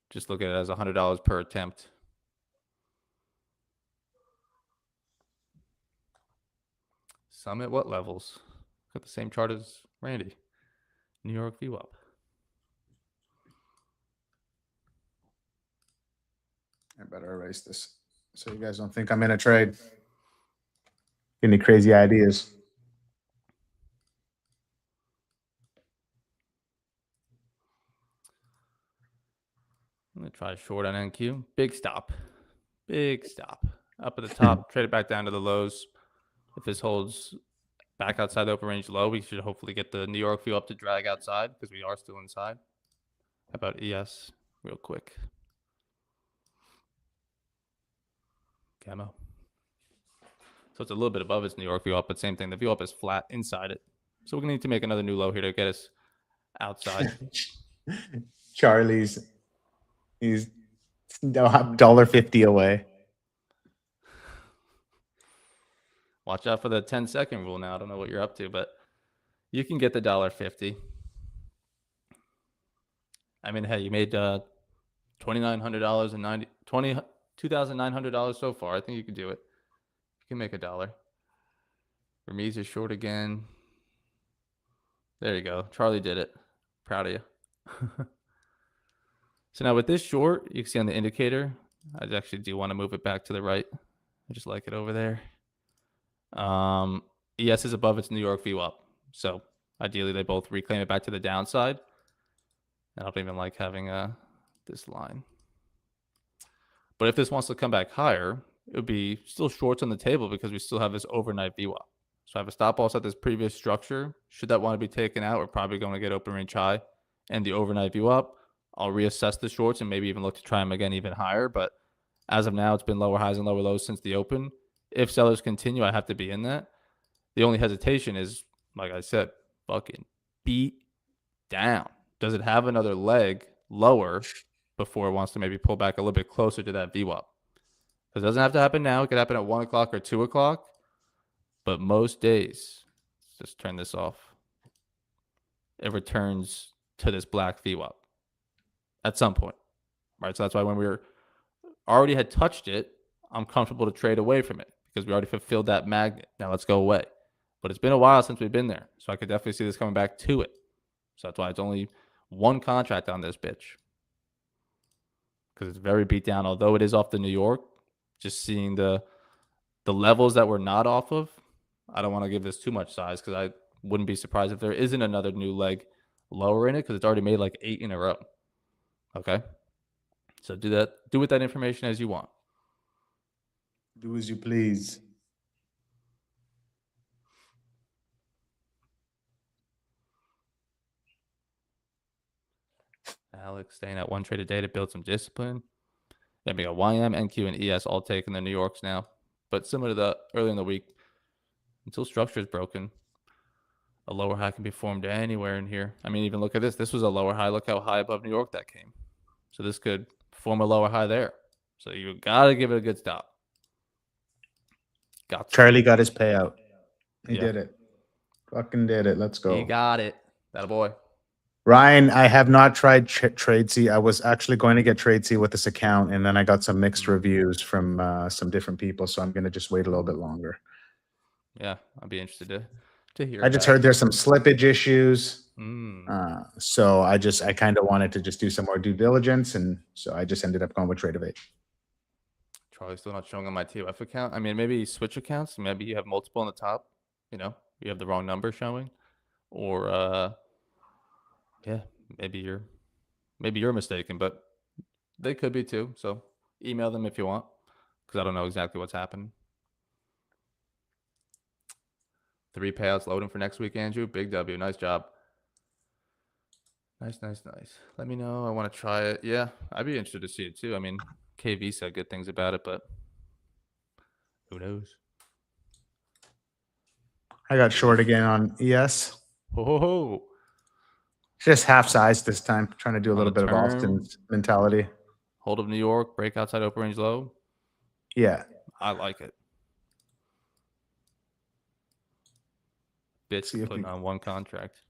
Just look at it as $100 per attempt. Some at what levels? Got the same chart as Randy. New York VWAP. I better erase this so you guys don't think I'm in a trade. Any crazy ideas? I'm going to try short on NQ. Big stop. Big stop. Up at the top, trade it back down to the lows. If this holds back outside the open range low, we should hopefully get the New York view up to drag outside because we are still inside. How about ES real quick? Camo. So it's a little bit above its New York view up, but same thing. The view up is flat inside it. So we're going to need to make another new low here to get us outside. Charlie's, he's $1.50 away. Watch out for the 10-second rule now. I don't know what you're up to, but you can get the $1.50. I mean, hey, you made $2,900 and $2,900 so far. I think you can do it. You can make $1. Ramiz is short again. There you go. Charlie did it. Proud of you. So now with this short, you can see on the indicator, I actually do want to move it back to the right. I just like it over there. ES is above its New York VWAP. So ideally they both reclaim it back to the downside. I don't even like having this line. But if this wants to come back higher, it would be still shorts on the table because we still have this overnight VWAP. So I have a stop loss at this previous structure. Should that want to be taken out, we're probably going to get open range high and the overnight VWAP. I'll reassess the shorts and maybe even look to try them again even higher. But as of now, it's been lower highs and lower lows since the open. If sellers continue, I have to be in that. The only hesitation is, like I said, fucking beat down. Does it have another leg lower before it wants to maybe pull back a little bit closer to that VWAP? Because it doesn't have to happen now. It could happen at 1 o'clock or 2 o'clock. But most days, let's just turn this off. It returns to this black VWAP at some point, right? So that's why when we already had touched it, I'm comfortable to trade away from it because we already fulfilled that magnet. Now let's go away. But it's been a while since we've been there, so I could definitely see this coming back to it. So that's why it's only one contract on this bitch because it's very beat down. Although it is off the New York, just seeing the levels that we're not off of, I don't want to give this too much size because I wouldn't be surprised if there isn't another new leg lower in it because it's already made like 8 in a row. Okay, so do with that information as you want. Do as you please. Alex staying at one trade a day to build some discipline. Then we got YM, NQ, and ES all taking the New Yorks now. But similar to the early in the week, until structure is broken, a lower high can be formed anywhere in here. I mean, even look at this. This was a lower high. Look how high above New York that came. So this could form a lower high there. So you got to give it a good stop. Charlie got his payout. He did it. Fucking did it. Let's go. He got it. That a boy. Ryan, I have not tried TradeZella. I was actually going to get TradeZella with this account, and then I got some mixed reviews from some different people, so I'm going to just wait a little bit longer. Yeah, I'd be interested to hear. I just heard there's some slippage issues. Mm. So I kind of wanted to just do some more due diligence, and so I just ended up going with TradeZella. Charlie's still not showing on my TOF account. I mean, maybe switch accounts. Maybe you have multiple on the top. You know, you have the wrong number showing, or yeah, maybe you're mistaken, but they could be too. So email them if you want, because I don't know exactly what's happening. 3 payouts loading for next week, Andrew. Big W. Nice job. Nice. Let me know. I want to try it. Yeah, I'd be interested to see it too. I mean, KV said good things about it, but who knows? I got short again on ES. Oh, just half size this time. Trying to do a On little the bit of Austin's mentality. Hold of New York, break outside open range low. Yeah, I like it. Bitch putting on one contract.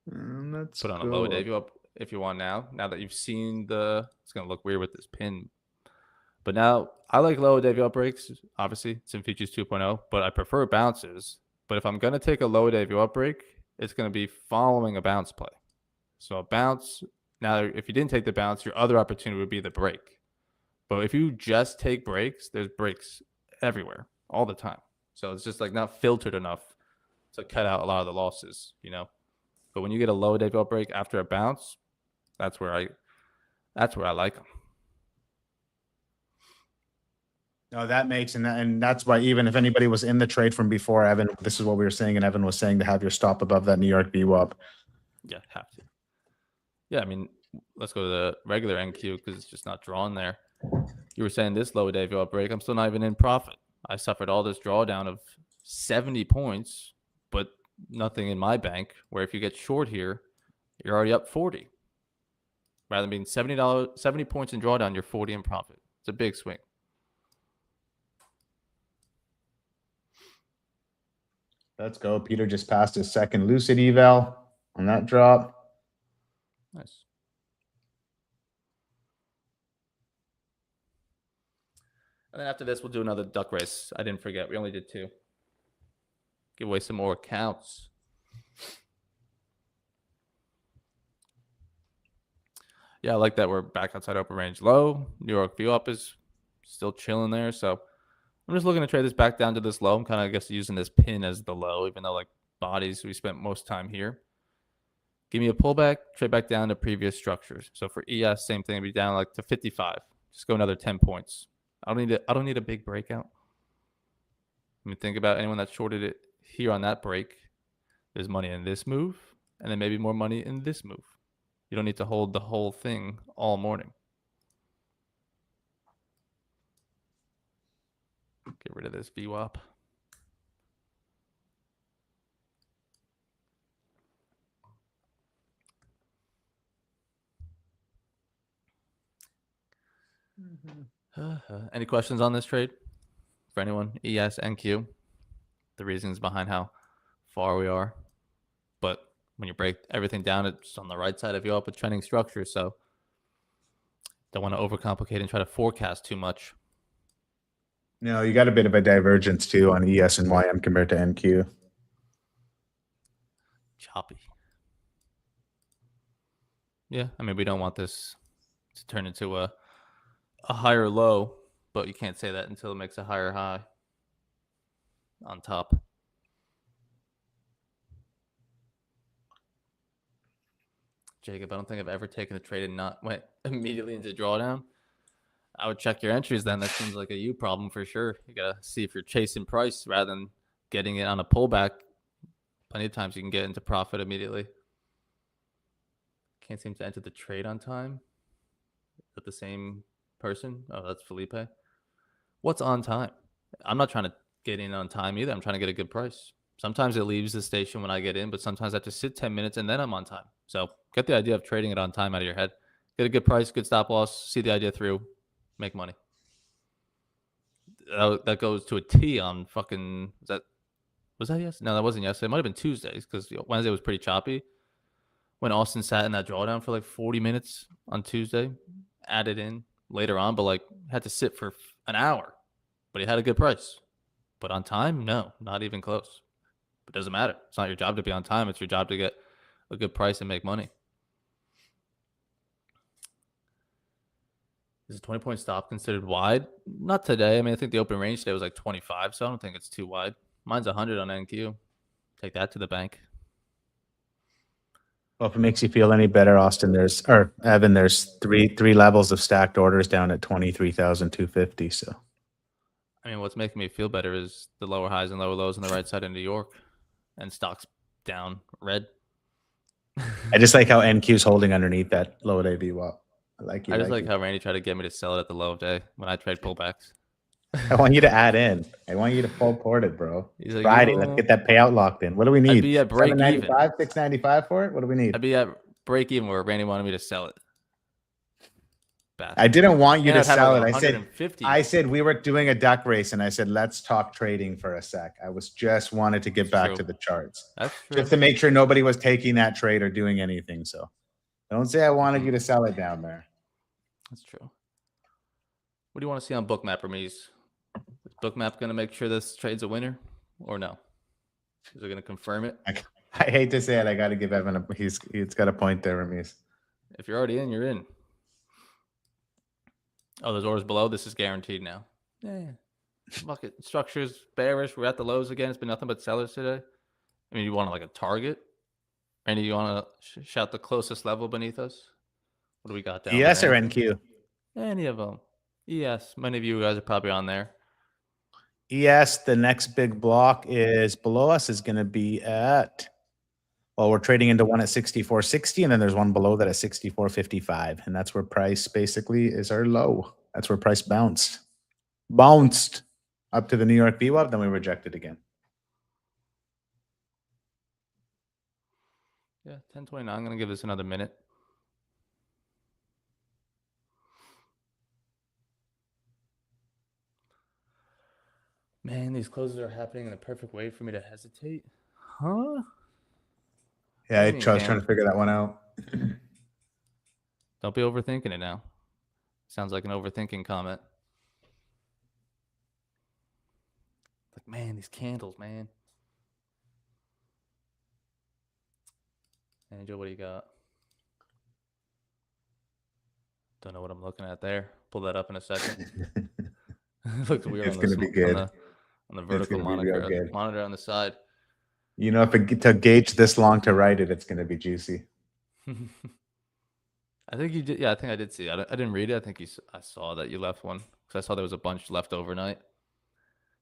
Let's put on a low day if you want now. Now that you've seen it's gonna look weird with this pin. But now I like low day up breaks. Obviously, it's in Futures 2.0, but I prefer bounces. But if I'm gonna take a low day up break, it's gonna be following a bounce play. So a bounce. Now, if you didn't take the bounce, your other opportunity would be the break. But if you just take breaks, there's breaks everywhere all the time. So it's just like not filtered enough to cut out a lot of the losses, you know. But when you get a low day belt break after a bounce, that's where I like them. No, that makes and that's why even if anybody was in the trade from before, Evan, this is what we were saying, and Evan was saying to have your stop above that New York VWAP. Yeah, have to. Yeah, I mean, let's go to the regular NQ because it's just not drawn there. You were saying this low day belt break, I'm still not even in profit. I suffered all this drawdown of 70 points, but nothing in my bank. Where if you get short here, you're already up 40. Rather than being $70 points in drawdown, you're 40 in profit. It's a big swing. Let's go. Peter just passed his second lucid eval on that drop. Nice. And then after this, we'll do another duck race. I didn't forget. We only did 2. Give away some more accounts. Yeah, I like that we're back outside open range low. New York view up is still chilling there. So I'm just looking to trade this back down to this low. I'm kind of, I guess, using this pin as the low, even though like bodies, we spent most time here. Give me a pullback, trade back down to previous structures. So for ES, same thing, be down like to 55. Just go another 10 points. I don't need a big breakout. I mean, think about anyone that shorted it here on that break. There's money in this move, and then maybe more money in this move. You don't need to hold the whole thing all morning. Get rid of this VWAP. Any questions on this trade for anyone? ES and Q. the reasons behind how far we are. But when you break everything down, it's on the right side of you up with trending structure. So don't want to overcomplicate and try to forecast too much. No, you got a bit of a divergence too on ES and YM compared to NQ. Choppy. Yeah, I mean, we don't want this to turn into a higher low, but you can't say that until it makes a higher high on top. Jacob, I don't think I've ever taken a trade and not went immediately into drawdown. I would check your entries then. That seems like a you problem for sure. You gotta see if you're chasing price rather than getting it on a pullback. Plenty of times you can get into profit immediately. Can't seem to enter the trade on time. Is that the same person? Oh, that's Felipe. What's on time? I'm not trying to get in on time either. I'm trying to get a good price. Sometimes it leaves the station when I get in, but sometimes I have to sit 10 minutes and then I'm on time. So get the idea of trading it on time out of your head. Get a good price, good stop loss, see the idea through, make money. That goes to a T on fucking. Was that yesterday? No, that wasn't yesterday. It might have been Tuesdays because Wednesday was pretty choppy. When Austin sat in that drawdown for like 40 minutes on Tuesday, added in later on, but like had to sit for an hour. But he had a good price. But on time, no, not even close. But it doesn't matter. It's not your job to be on time. It's your job to get a good price and make money. Is a 20-point stop considered wide? Not today. I mean, I think the open range today was like 25, so I don't think it's too wide. Mine's 100 on NQ. Take that to the bank. Well, if it makes you feel any better, Austin, Evan, there's three levels of stacked orders down at 23,250. So I mean, what's making me feel better is the lower highs and lower lows on the right side of New York and stocks down red. I just like how NQ's holding underneath that low at AVWAP. I just like how Randy tried to get me to sell it at the low of day when I trade pullbacks. I want you to add in. I want you to full port it, bro. He's like, Friday, let's get that payout locked in. What do we need? I'd be at break even. 695 for it? What do we need? I'd be at break even where Randy wanted me to sell it. I didn't want you to sell like it. I said we were doing a duck race, and I said let's talk trading for a sec. I was just wanted to get back to the charts. That's true. Just to make sure nobody was taking that trade or doing anything. So don't say I wanted you to sell it down there. That's true. What do you want to see on Bookmap, Rameez? Is Bookmap going to make sure this trade's a winner or no? Is it going to confirm it? I hate to say it. I got to give Evan he's got a point there, Rameez. If you're already in, you're in. Oh, there's orders below. This is guaranteed now. Yeah. Market structure's bearish. We're at the lows again. It's been nothing but sellers today. I mean, you want like a target? Randy, you want to shout the closest level beneath us? What do we got down there? ES or NQ? Any of them. ES. Many of you guys are probably on there. ES, the next big block is below us is going to be at, well, we're trading into one at 64.60, and then there's one below that at 64.55. And that's where price basically is our low. That's where price bounced. Bounced up to the New York VWAP, then we rejected again. Yeah, 10:29. I'm going to give this another minute. Man, these closes are happening in the perfect way for me to hesitate. Huh? Yeah, I was trying to figure that one out. Don't be overthinking it now. Sounds like an overthinking comment. Like, man, these candles, man. Angel, what do you got? Don't know what I'm looking at there. Pull that up in a second. It looks weird. It's going to be good. On the vertical monitor on the side. You know, if it to gauge this long to write it, it's going to be juicy. I think you did. Yeah, I think I did see it. I didn't read it. I think I saw that you left one because I saw there was a bunch left overnight.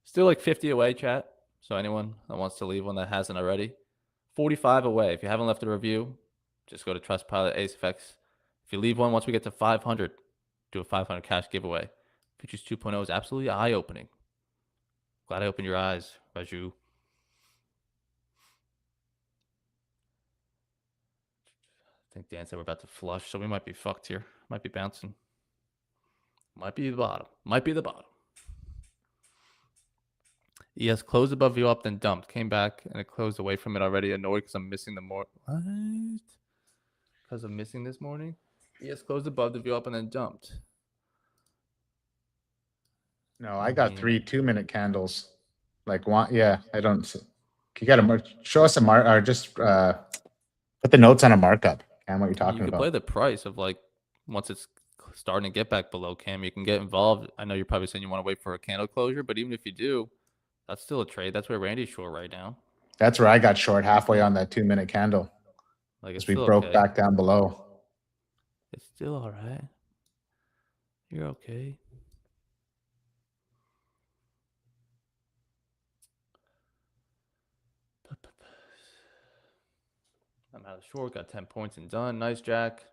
Still like 50 away, chat. So anyone that wants to leave one that hasn't already, 45 away. If you haven't left a review, just go to Trustpilot, AceFX. If you leave one once we get to 500, do a 500 cash giveaway. Futures 2.0 is absolutely eye-opening. Glad I opened your eyes, Raju. I think Dan said we're about to flush, so we might be fucked here. Might be bouncing. Might be the bottom. Might be the bottom. Yes, closed above VWAP, then dumped. Came back and it closed away from it already. Annoyed because I'm missing the more. What? Because I'm missing this morning? Yes, closed above the VWAP and then dumped. No, I got mean- 3 2-minute candles. Like one, yeah. I don't. You got to show us a mark or just put the notes on a markup. Cam, what you're talking You could about? play the price of like once it's starting to get back below Cam, you can get involved. I know you're probably saying you want to wait for a candle closure, but even if you do, that's still a trade. That's where Randy's short right now. That's where I got short halfway on that 2-minute candle. Like it's As we still broke okay. back down below. It's still all right. You're okay. I'm out of short. Got 10 points and done. Nice, Jack.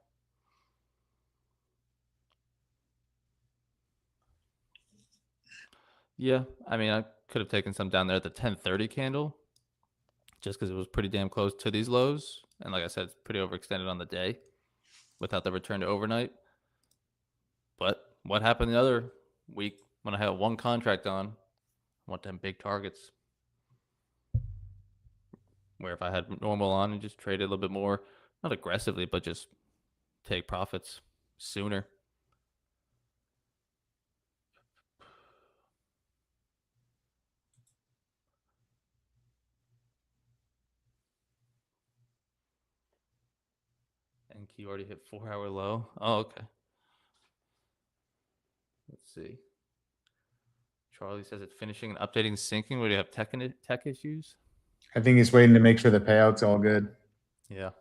Yeah, I mean, I could have taken some down there at the 10:30 candle just because it was pretty damn close to these lows. And like I said, it's pretty overextended on the day without the return to overnight. But what happened the other week when I had one contract on? I want them big targets. Where if I had normal on and just traded a little bit more, not aggressively, but just take profits sooner. And Q already hit 4-hour low. Oh, okay. Let's see. Charlie says it's finishing and updating syncing. Would you have tech issues? I think he's waiting to make sure the payout's all good. Yeah.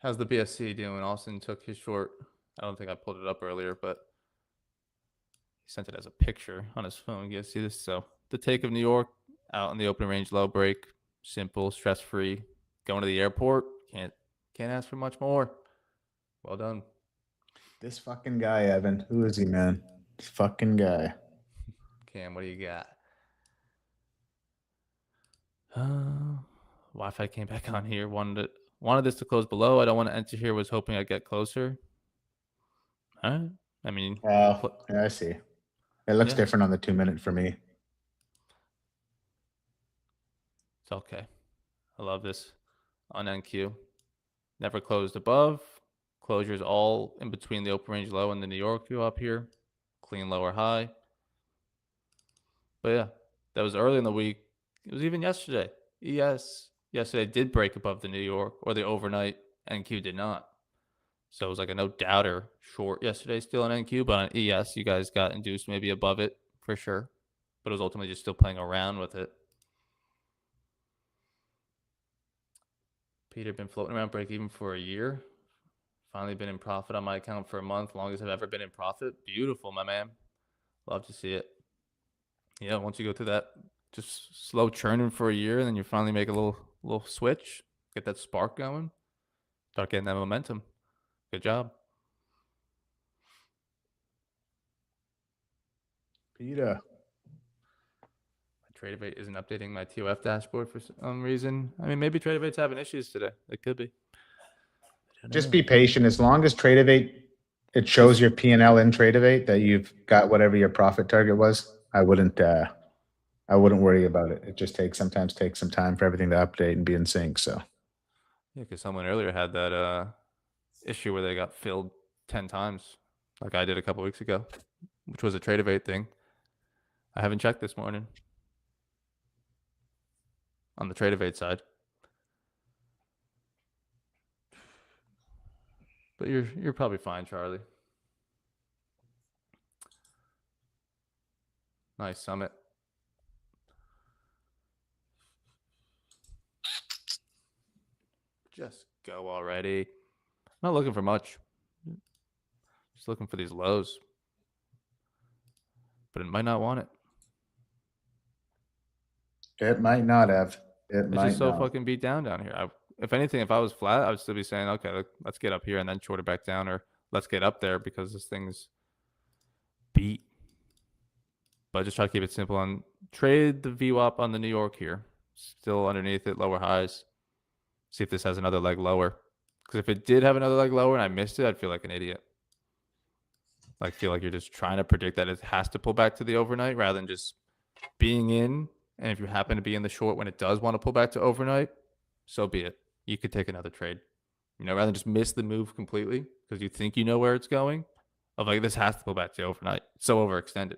How's the BSC doing? Austin took his short. I don't think I pulled it up earlier, but he sent it as a picture on his phone. You guys see this? So the take of New York out in the open range low break. Simple, stress-free. Going to the airport. Can't ask for much more. Well done. This fucking guy, Evan. Who is he, man? This fucking guy. Cam, what do you got? Wi-Fi came back on here. Wanted this to close below. I don't want to enter here. Was hoping I'd get closer. All right. I mean, Oh, yeah, I see. It looks Yeah. different on the 2-minute for me. it's okay. I love this on NQ. Never closed above. Closures all in between the open range low and the New York view up here. Clean lower high. But yeah, that was early in the week. It was even yesterday. ES yesterday did break above the New York or the overnight. NQ did not. So it was like a no doubter short yesterday still on NQ, but on ES you guys got induced maybe above it for sure. But it was ultimately just still playing around with it. Peter been floating around break even for a year. Finally been in profit on my account for a month. Longest I've ever been in profit. Beautiful, my man. Love to see it. Yeah, once you go through that just slow churning for a year and then you finally make a little switch, get that spark going, start getting that momentum. Good job. Peter. TradeAvate isn't updating my TOF dashboard for some reason. I mean, maybe TradeAvate's having issues today. It could be. Just be patient. As long as TradeAvate, it shows your P&L in TradeAvate that you've got whatever your profit target was. I wouldn't worry about it. It just sometimes takes some time for everything to update and be in sync. So Yeah, because someone earlier had that issue where they got filled 10 times, like I did a couple weeks ago, which was a TradeAvate thing. I haven't checked this morning on the TradeAvate side. But you're probably fine, Charlie. Nice summit. Just go already. I'm not looking for much. Just looking for these lows. But it might not want it. it might not have. It's just so fucking beat down here. If anything, if I was flat, I would still be saying, okay, let's get up here and then short it back down, or let's get up there because this thing's beat. But just try to keep it simple and trade the VWAP on the New York here. Still underneath it, lower highs. See if this has another leg lower. Because if it did have another leg lower and I missed it, I'd feel like an idiot. Like, feel like you're just trying to predict that it has to pull back to the overnight rather than just being in. And if you happen to be in the short when it does want to pull back to overnight, so be it. You could take another trade. Rather than just miss the move completely because you think you know where it's going. Of like, this has to pull back to overnight. It's so overextended.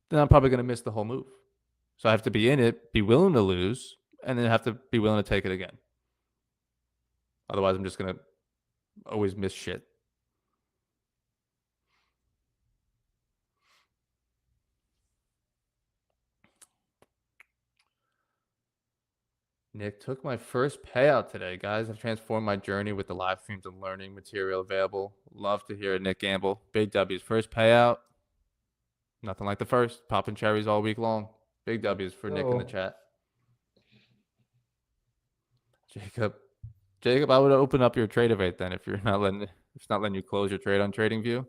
Then I'm probably going to miss the whole move. So I have to be in it, be willing to lose, and then have to be willing to take it again. Otherwise, I'm just going to always miss shit. Nick, took my first payout today, guys. I've transformed my journey with the live streams and learning material available. Love to hear it, Nick Gamble. Big W's. First payout. Nothing like the first. Popping cherries all week long. Big W's for Nick in the chat. Jacob, I would open up your trade evade then if it's not letting you close your trade on TradingView.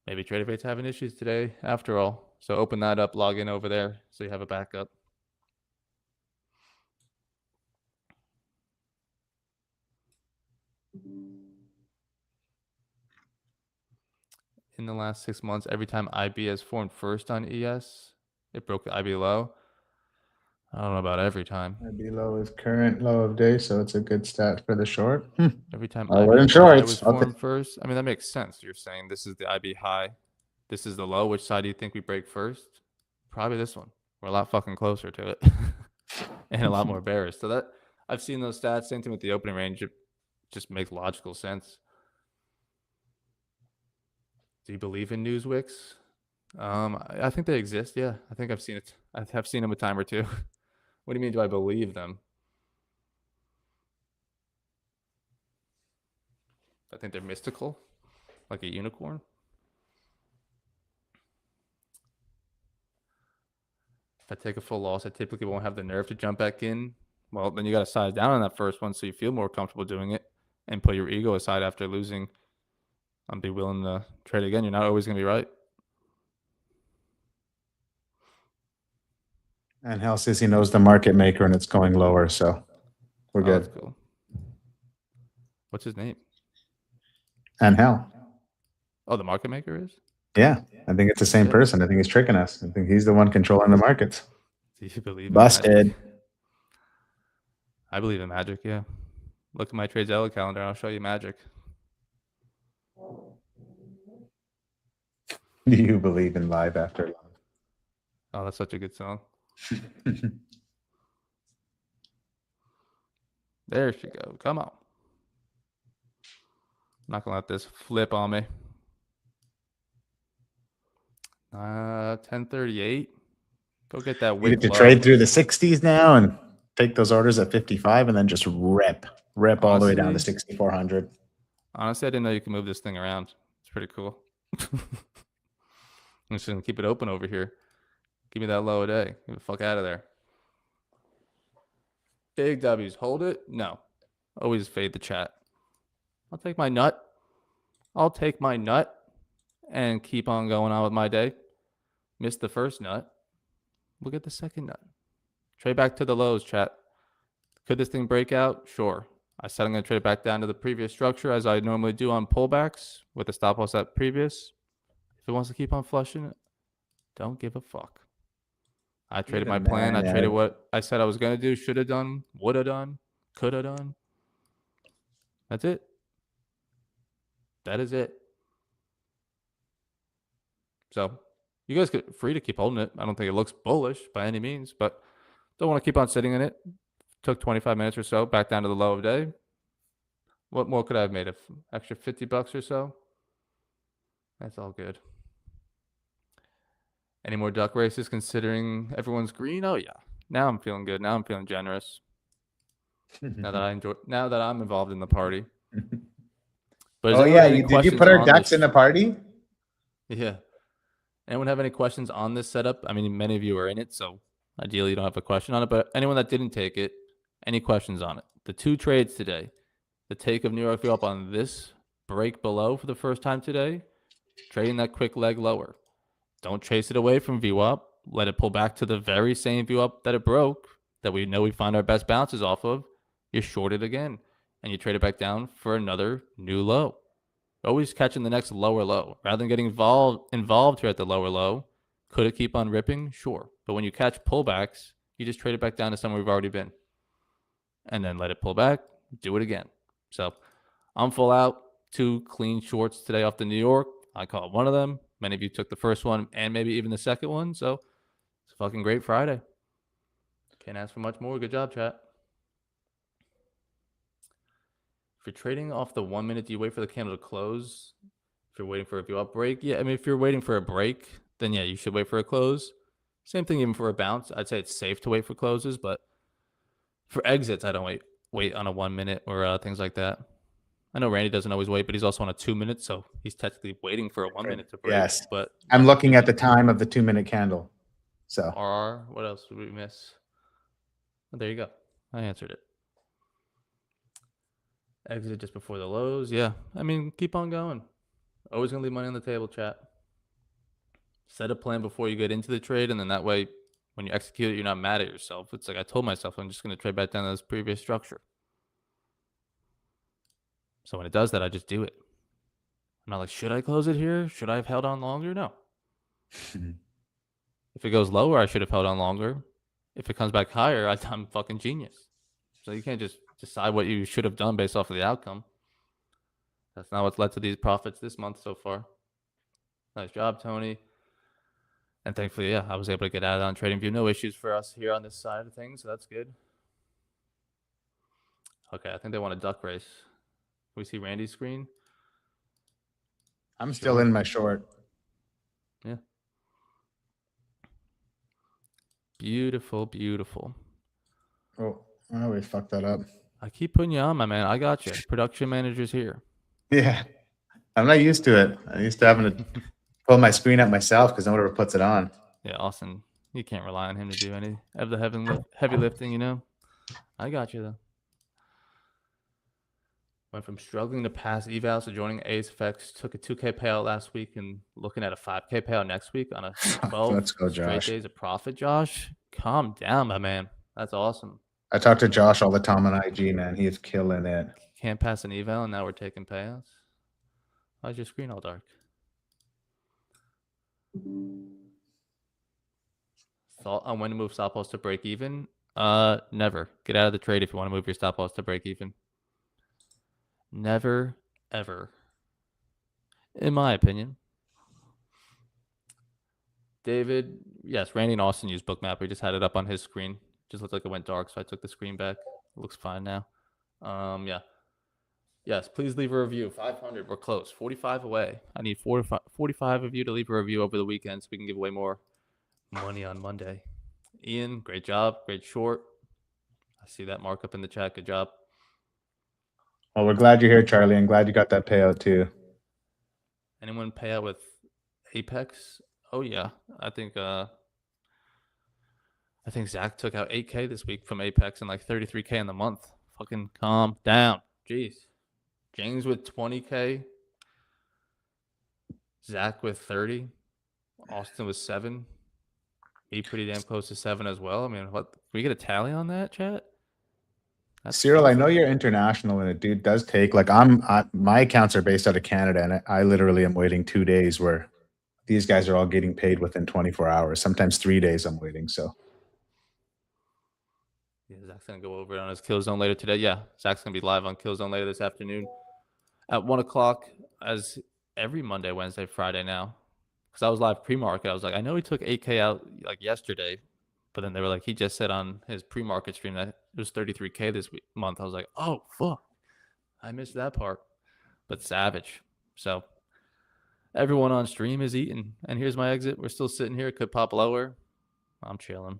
Maybe trade evade's having issues today after all. So open that up, log in over there so you have a backup. In the last 6 months, every time IB has formed first on ES, it broke the IB low. I don't know about every time. IB low is current low of day, so it's a good stat for the short. Every time we're in IB high shorts. was formed first. I mean, that makes sense. You're saying this is the IB high. This is the low. Which side do you think we break first? Probably this one. We're a lot fucking closer to it. And a lot more bearish. So that I've seen those stats. Same thing with the opening range. It just makes logical sense. Do you believe in Newswicks? I think they exist. Yeah, I think I've seen it. I have seen them a time or two. What do you mean? Do I believe them? I think they're mystical, like a unicorn. If I take a full loss, I typically won't have the nerve to jump back in. Well, then you got to size down on that first one so you feel more comfortable doing it and put your ego aside after losing and be willing to trade again. You're not always going to be right. And Hell says he knows the market maker and it's going lower, so we're good. That's cool. What's his name? And Hell. Oh, the market maker is? Yeah, I think it's the same person. I think he's tricking us. I think he's the one controlling the markets. Do you believe Busted. in magic? I believe in magic, yeah. Look at my TradeZella calendar. I'll show you magic. Do you believe in live after love? Oh, that's such a good song. There she goes. Come on. I'm not going to let this flip on me. 1038. Go get that We wick need to low. trade through the 60s now and take those orders at 55 and then just rip all the way down to Honestly, 6,400. Honestly, I didn't know you can move this thing around. It's pretty cool. I'm just going to keep it open over here. Give me that low a day. Get the fuck out of there. Big W's. Hold it? No. Always fade the chat. I'll take my nut. I'll take my nut and keep on going on with my day. Missed the first nut. We'll get the second nut. Trade back to the lows, chat. Could this thing break out? Sure. I said I'm going to trade back down to the previous structure as I normally do on pullbacks with the stop loss at previous. If it wants to keep on flushing it, don't give a fuck. I traded my plan. I traded what I said I was going to do, should have done, would have done, could have done. That's it. That is it. So you guys are free to keep holding it. I don't think it looks bullish by any means, but don't want to keep on sitting in it. Took 25 minutes or so back down to the low of day. What more could I have made? An extra $50 or so? That's all good. Any more duck races considering everyone's green? Oh yeah. Now I'm feeling good. Now I'm feeling generous. Now that I'm involved in the party. But Oh yeah, did you put our ducks in the party? Yeah. Anyone have any questions on this setup? I mean, many of you are in it, so ideally you don't have a question on it. But anyone that didn't take it, any questions on it? The two trades today, the take of New York view up on this break below for the first time today, trading that quick leg lower. Don't chase it away from view up. Let it pull back to the very same view up that it broke, that we know we find our best bounces off of. You short it again, and you trade it back down for another new low. Always catching the next lower low rather than getting involved here at the lower low. Could it keep on ripping? Sure. But when you catch pullbacks, you just trade it back down to somewhere we've already been and then let it pull back, do it again. So I'm full out. 2 clean shorts today off the New York. I caught one of them. Many of you took the first one and maybe even the second one. So it's a fucking great Friday. Can't ask for much more. Good job, chat. If you're trading off the 1 minute, do you wait for the candle to close? If you're waiting for a view up break, yeah. I mean, if you're waiting for a break, then yeah, you should wait for a close. Same thing even for a bounce. I'd say it's safe to wait for closes, but for exits, I don't wait on a 1 minute or things like that. I know Randy doesn't always wait, but he's also on a 2 minute, so he's technically waiting for a 1 minute to break. Yes, but I'm looking at the time of the 2 minute candle. So RR, what else did we miss? Oh, there you go. I answered it. Exit just before the lows. Yeah, I mean, keep on going. Always gonna leave money on the table, chat. Set a plan before you get into the trade, and then that way, when you execute it, you're not mad at yourself. It's like I told myself, I'm just gonna trade back down to this previous structure. So when it does that, I just do it. I'm not like, should I close it here? Should I have held on longer? No. If it goes lower, I should have held on longer. If it comes back higher, I'm fucking genius. So you can't just decide what you should have done based off of the outcome. That's not what's led to these profits this month so far. Nice job, Tony. And thankfully, yeah, I was able to get out on TradingView. No issues for us here on this side of things, so that's good. Okay, I think they want a duck race. Can we see Randy's screen? I'm still in my short. Yeah. Beautiful, beautiful. Oh, we fucked that up. I keep putting you on, my man. I got you. Production manager's here. Yeah, I'm not used to it. I'm used to having to pull my screen up myself because no one ever puts it on. Yeah, Austin, you can't rely on him to do any of the heavy lifting, you know? I got you, though. Went from struggling to pass evals to joining AceFX. Took a 2K payout last week and looking at a 5K payout next week on a 12 Let's go, straight Josh. days of profit, Josh. Calm down, my man. That's awesome. I talk to Josh all the time on IG, man. He is killing it. Can't pass an eval, and now we're taking payouts. Why's your screen all dark? Thought on when to move stop loss to break even? Never. Get out of the trade if you want to move your stop loss to break even. Never, ever. In my opinion. David, yes, Randy and Austin used Bookmap. We just had it up on his screen. Just looked like it went dark, so I took the screen back. It looks fine now. Yeah. Yes, please leave a review. 500, we're close. 45 away. I need 45 of you to leave a review over the weekend so we can give away more money on Monday. Ian, great job. Great short. I see that markup in the chat. Good job. Well, we're glad you're here, Charlie. I'm glad you got that payout too. Anyone pay out with Apex? Oh yeah, I think Zach took out 8K this week from Apex and like 33K in the month. Fucking calm down. Jeez. James with 20K. Zach with 30. Austin with 7. Me pretty damn close to 7 as well. I mean, what? Can we get a tally on that, chat? Cyril, I know you're international, and it does take like my accounts are based out of Canada, and I literally am waiting 2 days where these guys are all getting paid within 24 hours. Sometimes 3 days I'm waiting. So yeah, Zach's gonna go over it on his Killzone later today. Yeah, Zach's gonna be live on Killzone later this afternoon at 1 o'clock, as every Monday, Wednesday, Friday now. Because I was live pre-market. I was like, I know he took 8K out like yesterday. But then they were like, he just said on his pre-market stream that it was 33K this month. I was like, oh, fuck. I missed that part. But savage. So everyone on stream is eating. And here's my exit. We're still sitting here. It could pop lower. I'm chilling.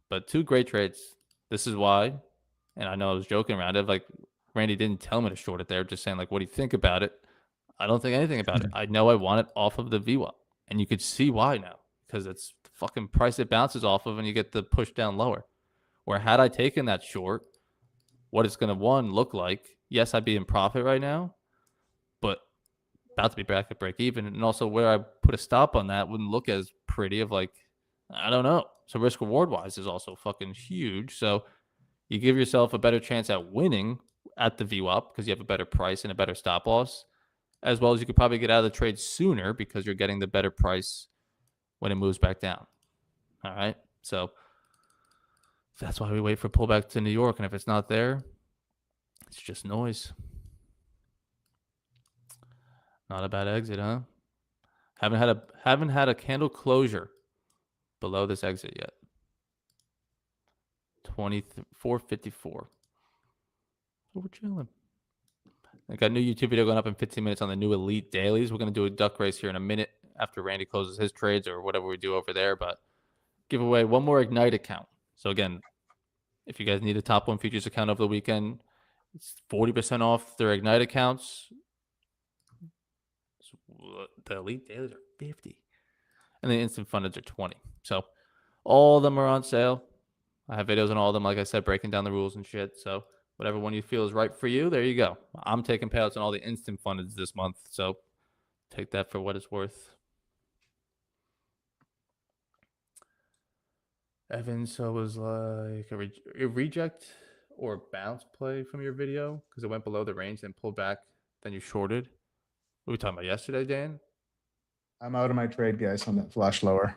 But 2 great trades. This is why. And I know I was joking around it. Like, Randy didn't tell me to short it there. Just saying, like, what do you think about it? I don't think anything about it. I know I want it off of the VWAP. And you could see why now. Because it's the fucking price it bounces off of and you get the push down lower. Where had I taken that short, what it's going to, one, look like, yes, I'd be in profit right now, but about to be back at break even. And also where I put a stop on that wouldn't look as pretty of like, I don't know. So risk reward wise is also fucking huge. So you give yourself a better chance at winning at the VWAP because you have a better price and a better stop loss. as well as you could probably get out of the trade sooner because you're getting the better price when it moves back down. All right. So that's why we wait for pullback to New York. And if it's not there, it's just noise. Not a bad exit, huh? Haven't had a candle closure below this exit yet. 24.54. We're chilling. I got a new YouTube video going up in 15 minutes on the new Elite Dailies. We're going to do a duck race here in a minute after Randy closes his trades or whatever we do over there. But give away one more Ignite account. So again, if you guys need a top one futures account over the weekend, it's 40% off their Ignite accounts. The Elite Dailies are 50. And the instant fundeds are 20. So all of them are on sale. I have videos on all of them, like I said, breaking down the rules and shit. So whatever one you feel is right for you, there you go. I'm taking payouts on all the instant fundeds this month. So take that for what it's worth. Evan, so it was like a reject or a bounce play from your video because it went below the range, then pulled back, then you shorted. What were we talking about yesterday, Dan? I'm out of my trade, guys, on that flush lower.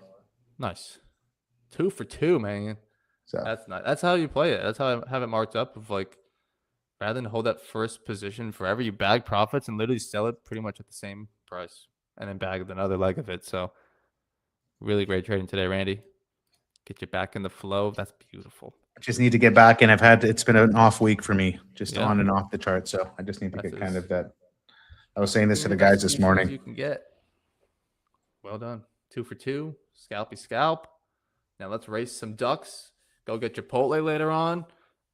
Nice. 2 for 2, man. So That's nice. That's how you play it. That's how I have it marked up of like, rather than hold that first position forever, you bag profits and literally sell it pretty much at the same price and then bag another leg of it. So really great trading today, Randy. Get you back in the flow. That's beautiful. I just need to get back in. It's been an off week for me, just Yeah. on and off the chart. So I just need to That's get kind as- of that. I was saying this to the That's guys as this neutral as morning. You can get. Well done. 2 for 2. Scalpy scalp. Now let's race some ducks. Go get Chipotle later on.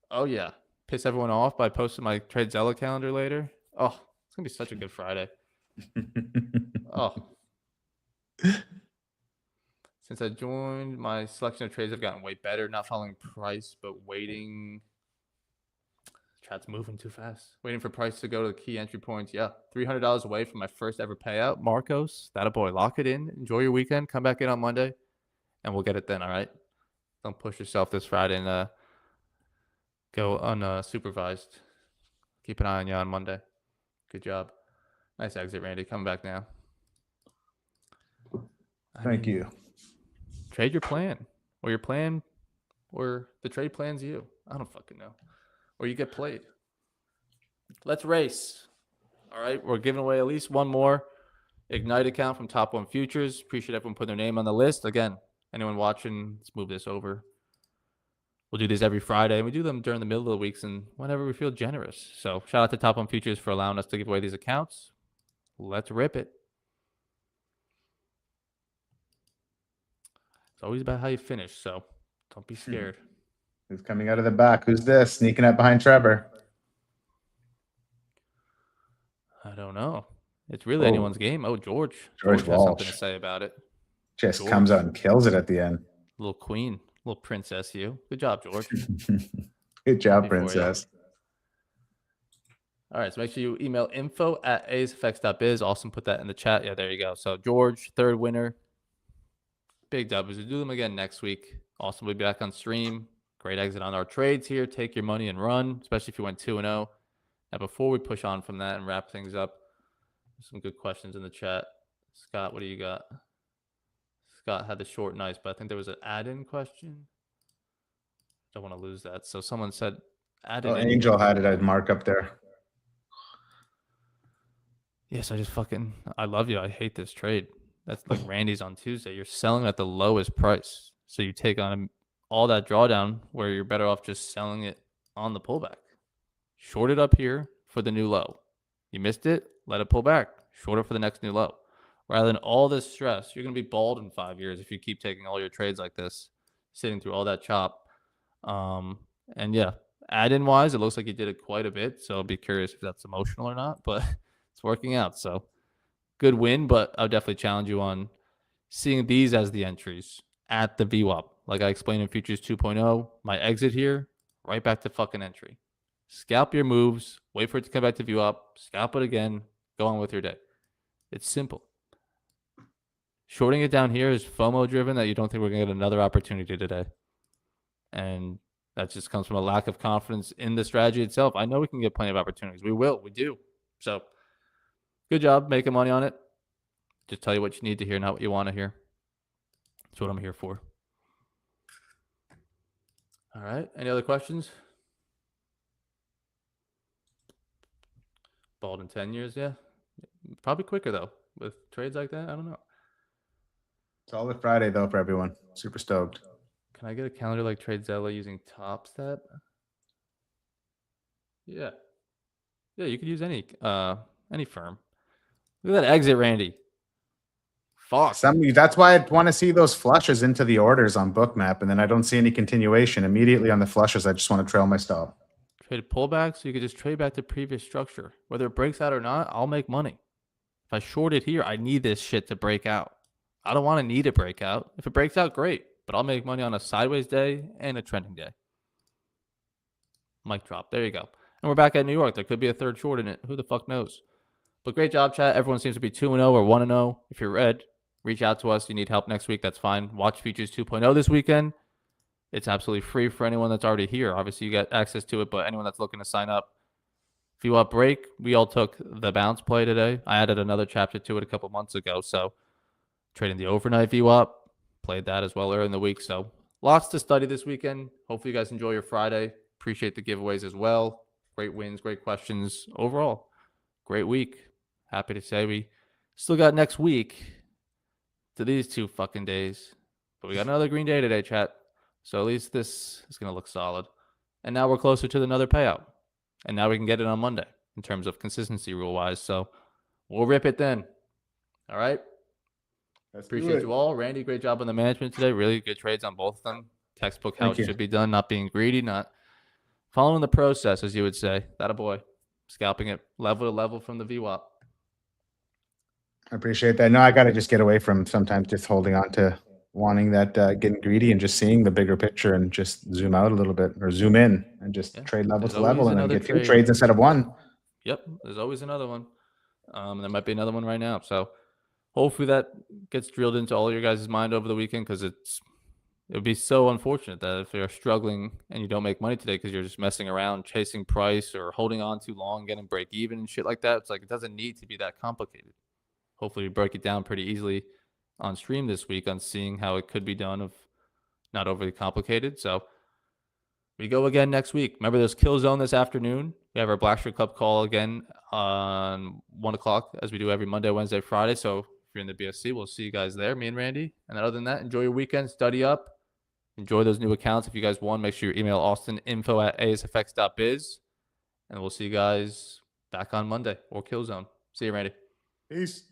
Oh, yeah. Piss everyone off by posting my TradeZella calendar later. Oh, it's going to be such a good Friday. Oh. Since I joined, my selection of trades have gotten way better. Not following price, but waiting. Chat's moving too fast. Waiting for price to go to the key entry points. Yeah, $300 away from my first ever payout. Marcos, that a boy. Lock it in. Enjoy your weekend. Come back in on Monday, and we'll get it then, all right? Don't push yourself this Friday and go unsupervised. Keep an eye on you on Monday. Good job. Nice exit, Randy. Coming back now. Thank you. Trade your plan, or your plan, or the trade plan's you. I don't fucking know. Or you get played. Let's race. All right, we're giving away at least one more Ignite account from Top One Futures. Appreciate everyone putting their name on the list. Again, anyone watching, let's move this over. We'll do these every Friday, and we do them during the middle of the weeks and whenever we feel generous. So shout out to Top One Futures for allowing us to give away these accounts. Let's rip it. It's always about how you finish, so don't be scared. Who's coming out of the back? Who's this? Sneaking up behind Trevor. I don't know. It's really anyone's game. Oh, George. George George has something to Walsh. say about it. Just George. comes out and kills it at the end. Little queen, little princess you. Good job, George. Good job, Before you- princess. All right, so make sure you email info@asfx.biz. Also put that in the chat. Yeah, there you go. So George, third winner. Big W's. We'll do them again next week. Also, we'll be back on stream. Great exit on our trades here. Take your money and run, especially if you went 2-0. Now, before we push on from that and wrap things up, some good questions in the chat. Scott, what do you got? Scott had the short nice, but I think there was an add-in question. Don't want to lose that. So someone said add-in. Oh, Angel had it. I'd mark up there. Yes, I love you. I hate this trade. That's like Randy's on Tuesday. You're selling at the lowest price. So you take on all that drawdown where you're better off just selling it on the pullback. Short it up here for the new low. You missed it, let it pull back. Short it for the next new low. Rather than all this stress, you're going to be bald in 5 years if you keep taking all your trades like this, sitting through all that chop. And yeah, add-in wise, it looks like you did it quite a bit. So I'll be curious if that's emotional or not, but it's working out. So good win, but I'll definitely challenge you on seeing these as the entries at the VWAP. Like I explained in Futures 2.0, my exit here, right back to fucking entry. Scalp your moves, wait for it to come back to VWAP, scalp it again, go on with your day. It's simple. Shorting it down here is FOMO driven that you don't think we're going to get another opportunity today. And that just comes from a lack of confidence in the strategy itself. I know we can get plenty of opportunities. We will. We do. So Good job making money on it. Just tell you what you need to hear, not what you want to hear. That's what I'm here for. All right. Any other questions? Bald in 10 years, yeah. Probably quicker, though, with trades like that. I don't know. Solid Friday, though, for everyone. Super stoked. Can I get a calendar like TradeZella using TopStep? Yeah. Yeah, you could use any firm. Look at that exit, Randy. Fuck. That's why I want to see those flushes into the orders on Bookmap, and then I don't see any continuation immediately on the flushes. I just want to trail my stop. Trade pullback, so you could just trade back to previous structure. Whether it breaks out or not, I'll make money. If I short it here, I need this shit to break out. I don't want to need it break out. If it breaks out, great. But I'll make money on a sideways day and a trending day. Mic drop. There you go. And we're back at New York. There could be a third short in it. Who the fuck knows? But great job, chat. Everyone seems to be 2-0 or 1-0. If you're red, reach out to us. You need help next week, that's fine. Watch Futures 2.0 this weekend. It's absolutely free for anyone that's already here. Obviously, you get access to it, but anyone that's looking to sign up, if you want break, we all took the bounce play today. I added another chapter to it a couple months ago. So trading the overnight VWAP, played that as well earlier in the week. So lots to study this weekend. Hopefully you guys enjoy your Friday. Appreciate the giveaways as well. Great wins, great questions. Overall, great week. Happy to say we still got next week to these 2 fucking days. But we got another green day today, chat. So at least this is going to look solid. And now we're closer to another payout. And now we can get it on Monday in terms of consistency rule-wise. So we'll rip it then. All right? Appreciate you all. Randy, great job on the management today. Really good trades on both of them. Textbook how it should be done, not being greedy, not following the process, as you would say. That a boy. Scalping it level to level from the VWAP. I appreciate that. No, I got to just get away from sometimes just holding on to wanting that, getting greedy and just seeing the bigger picture and just zoom out a little bit or zoom in and just trade level to level and then get 2 trades instead of 1. Yep. There's always another one. There might be another one right now. So hopefully that gets drilled into all your guys' mind over the weekend, because it would be so unfortunate that if you're struggling and you don't make money today because you're just messing around chasing price or holding on too long, getting break even and shit like that. It's like, it doesn't need to be that complicated. Hopefully we break it down pretty easily on stream this week on seeing how it could be done of not overly complicated. So we go again next week. Remember, there's Kill Zone this afternoon. We have our Blackstreet Club call again on 1 o'clock, as we do every Monday, Wednesday, Friday. So if you're in the BSC, we'll see you guys there, me and Randy. And other than that, enjoy your weekend, study up, enjoy those new accounts. If you guys want, make sure you email austininfo@asfx.biz. And we'll see you guys back on Monday or Kill Zone. See you, Randy. Peace.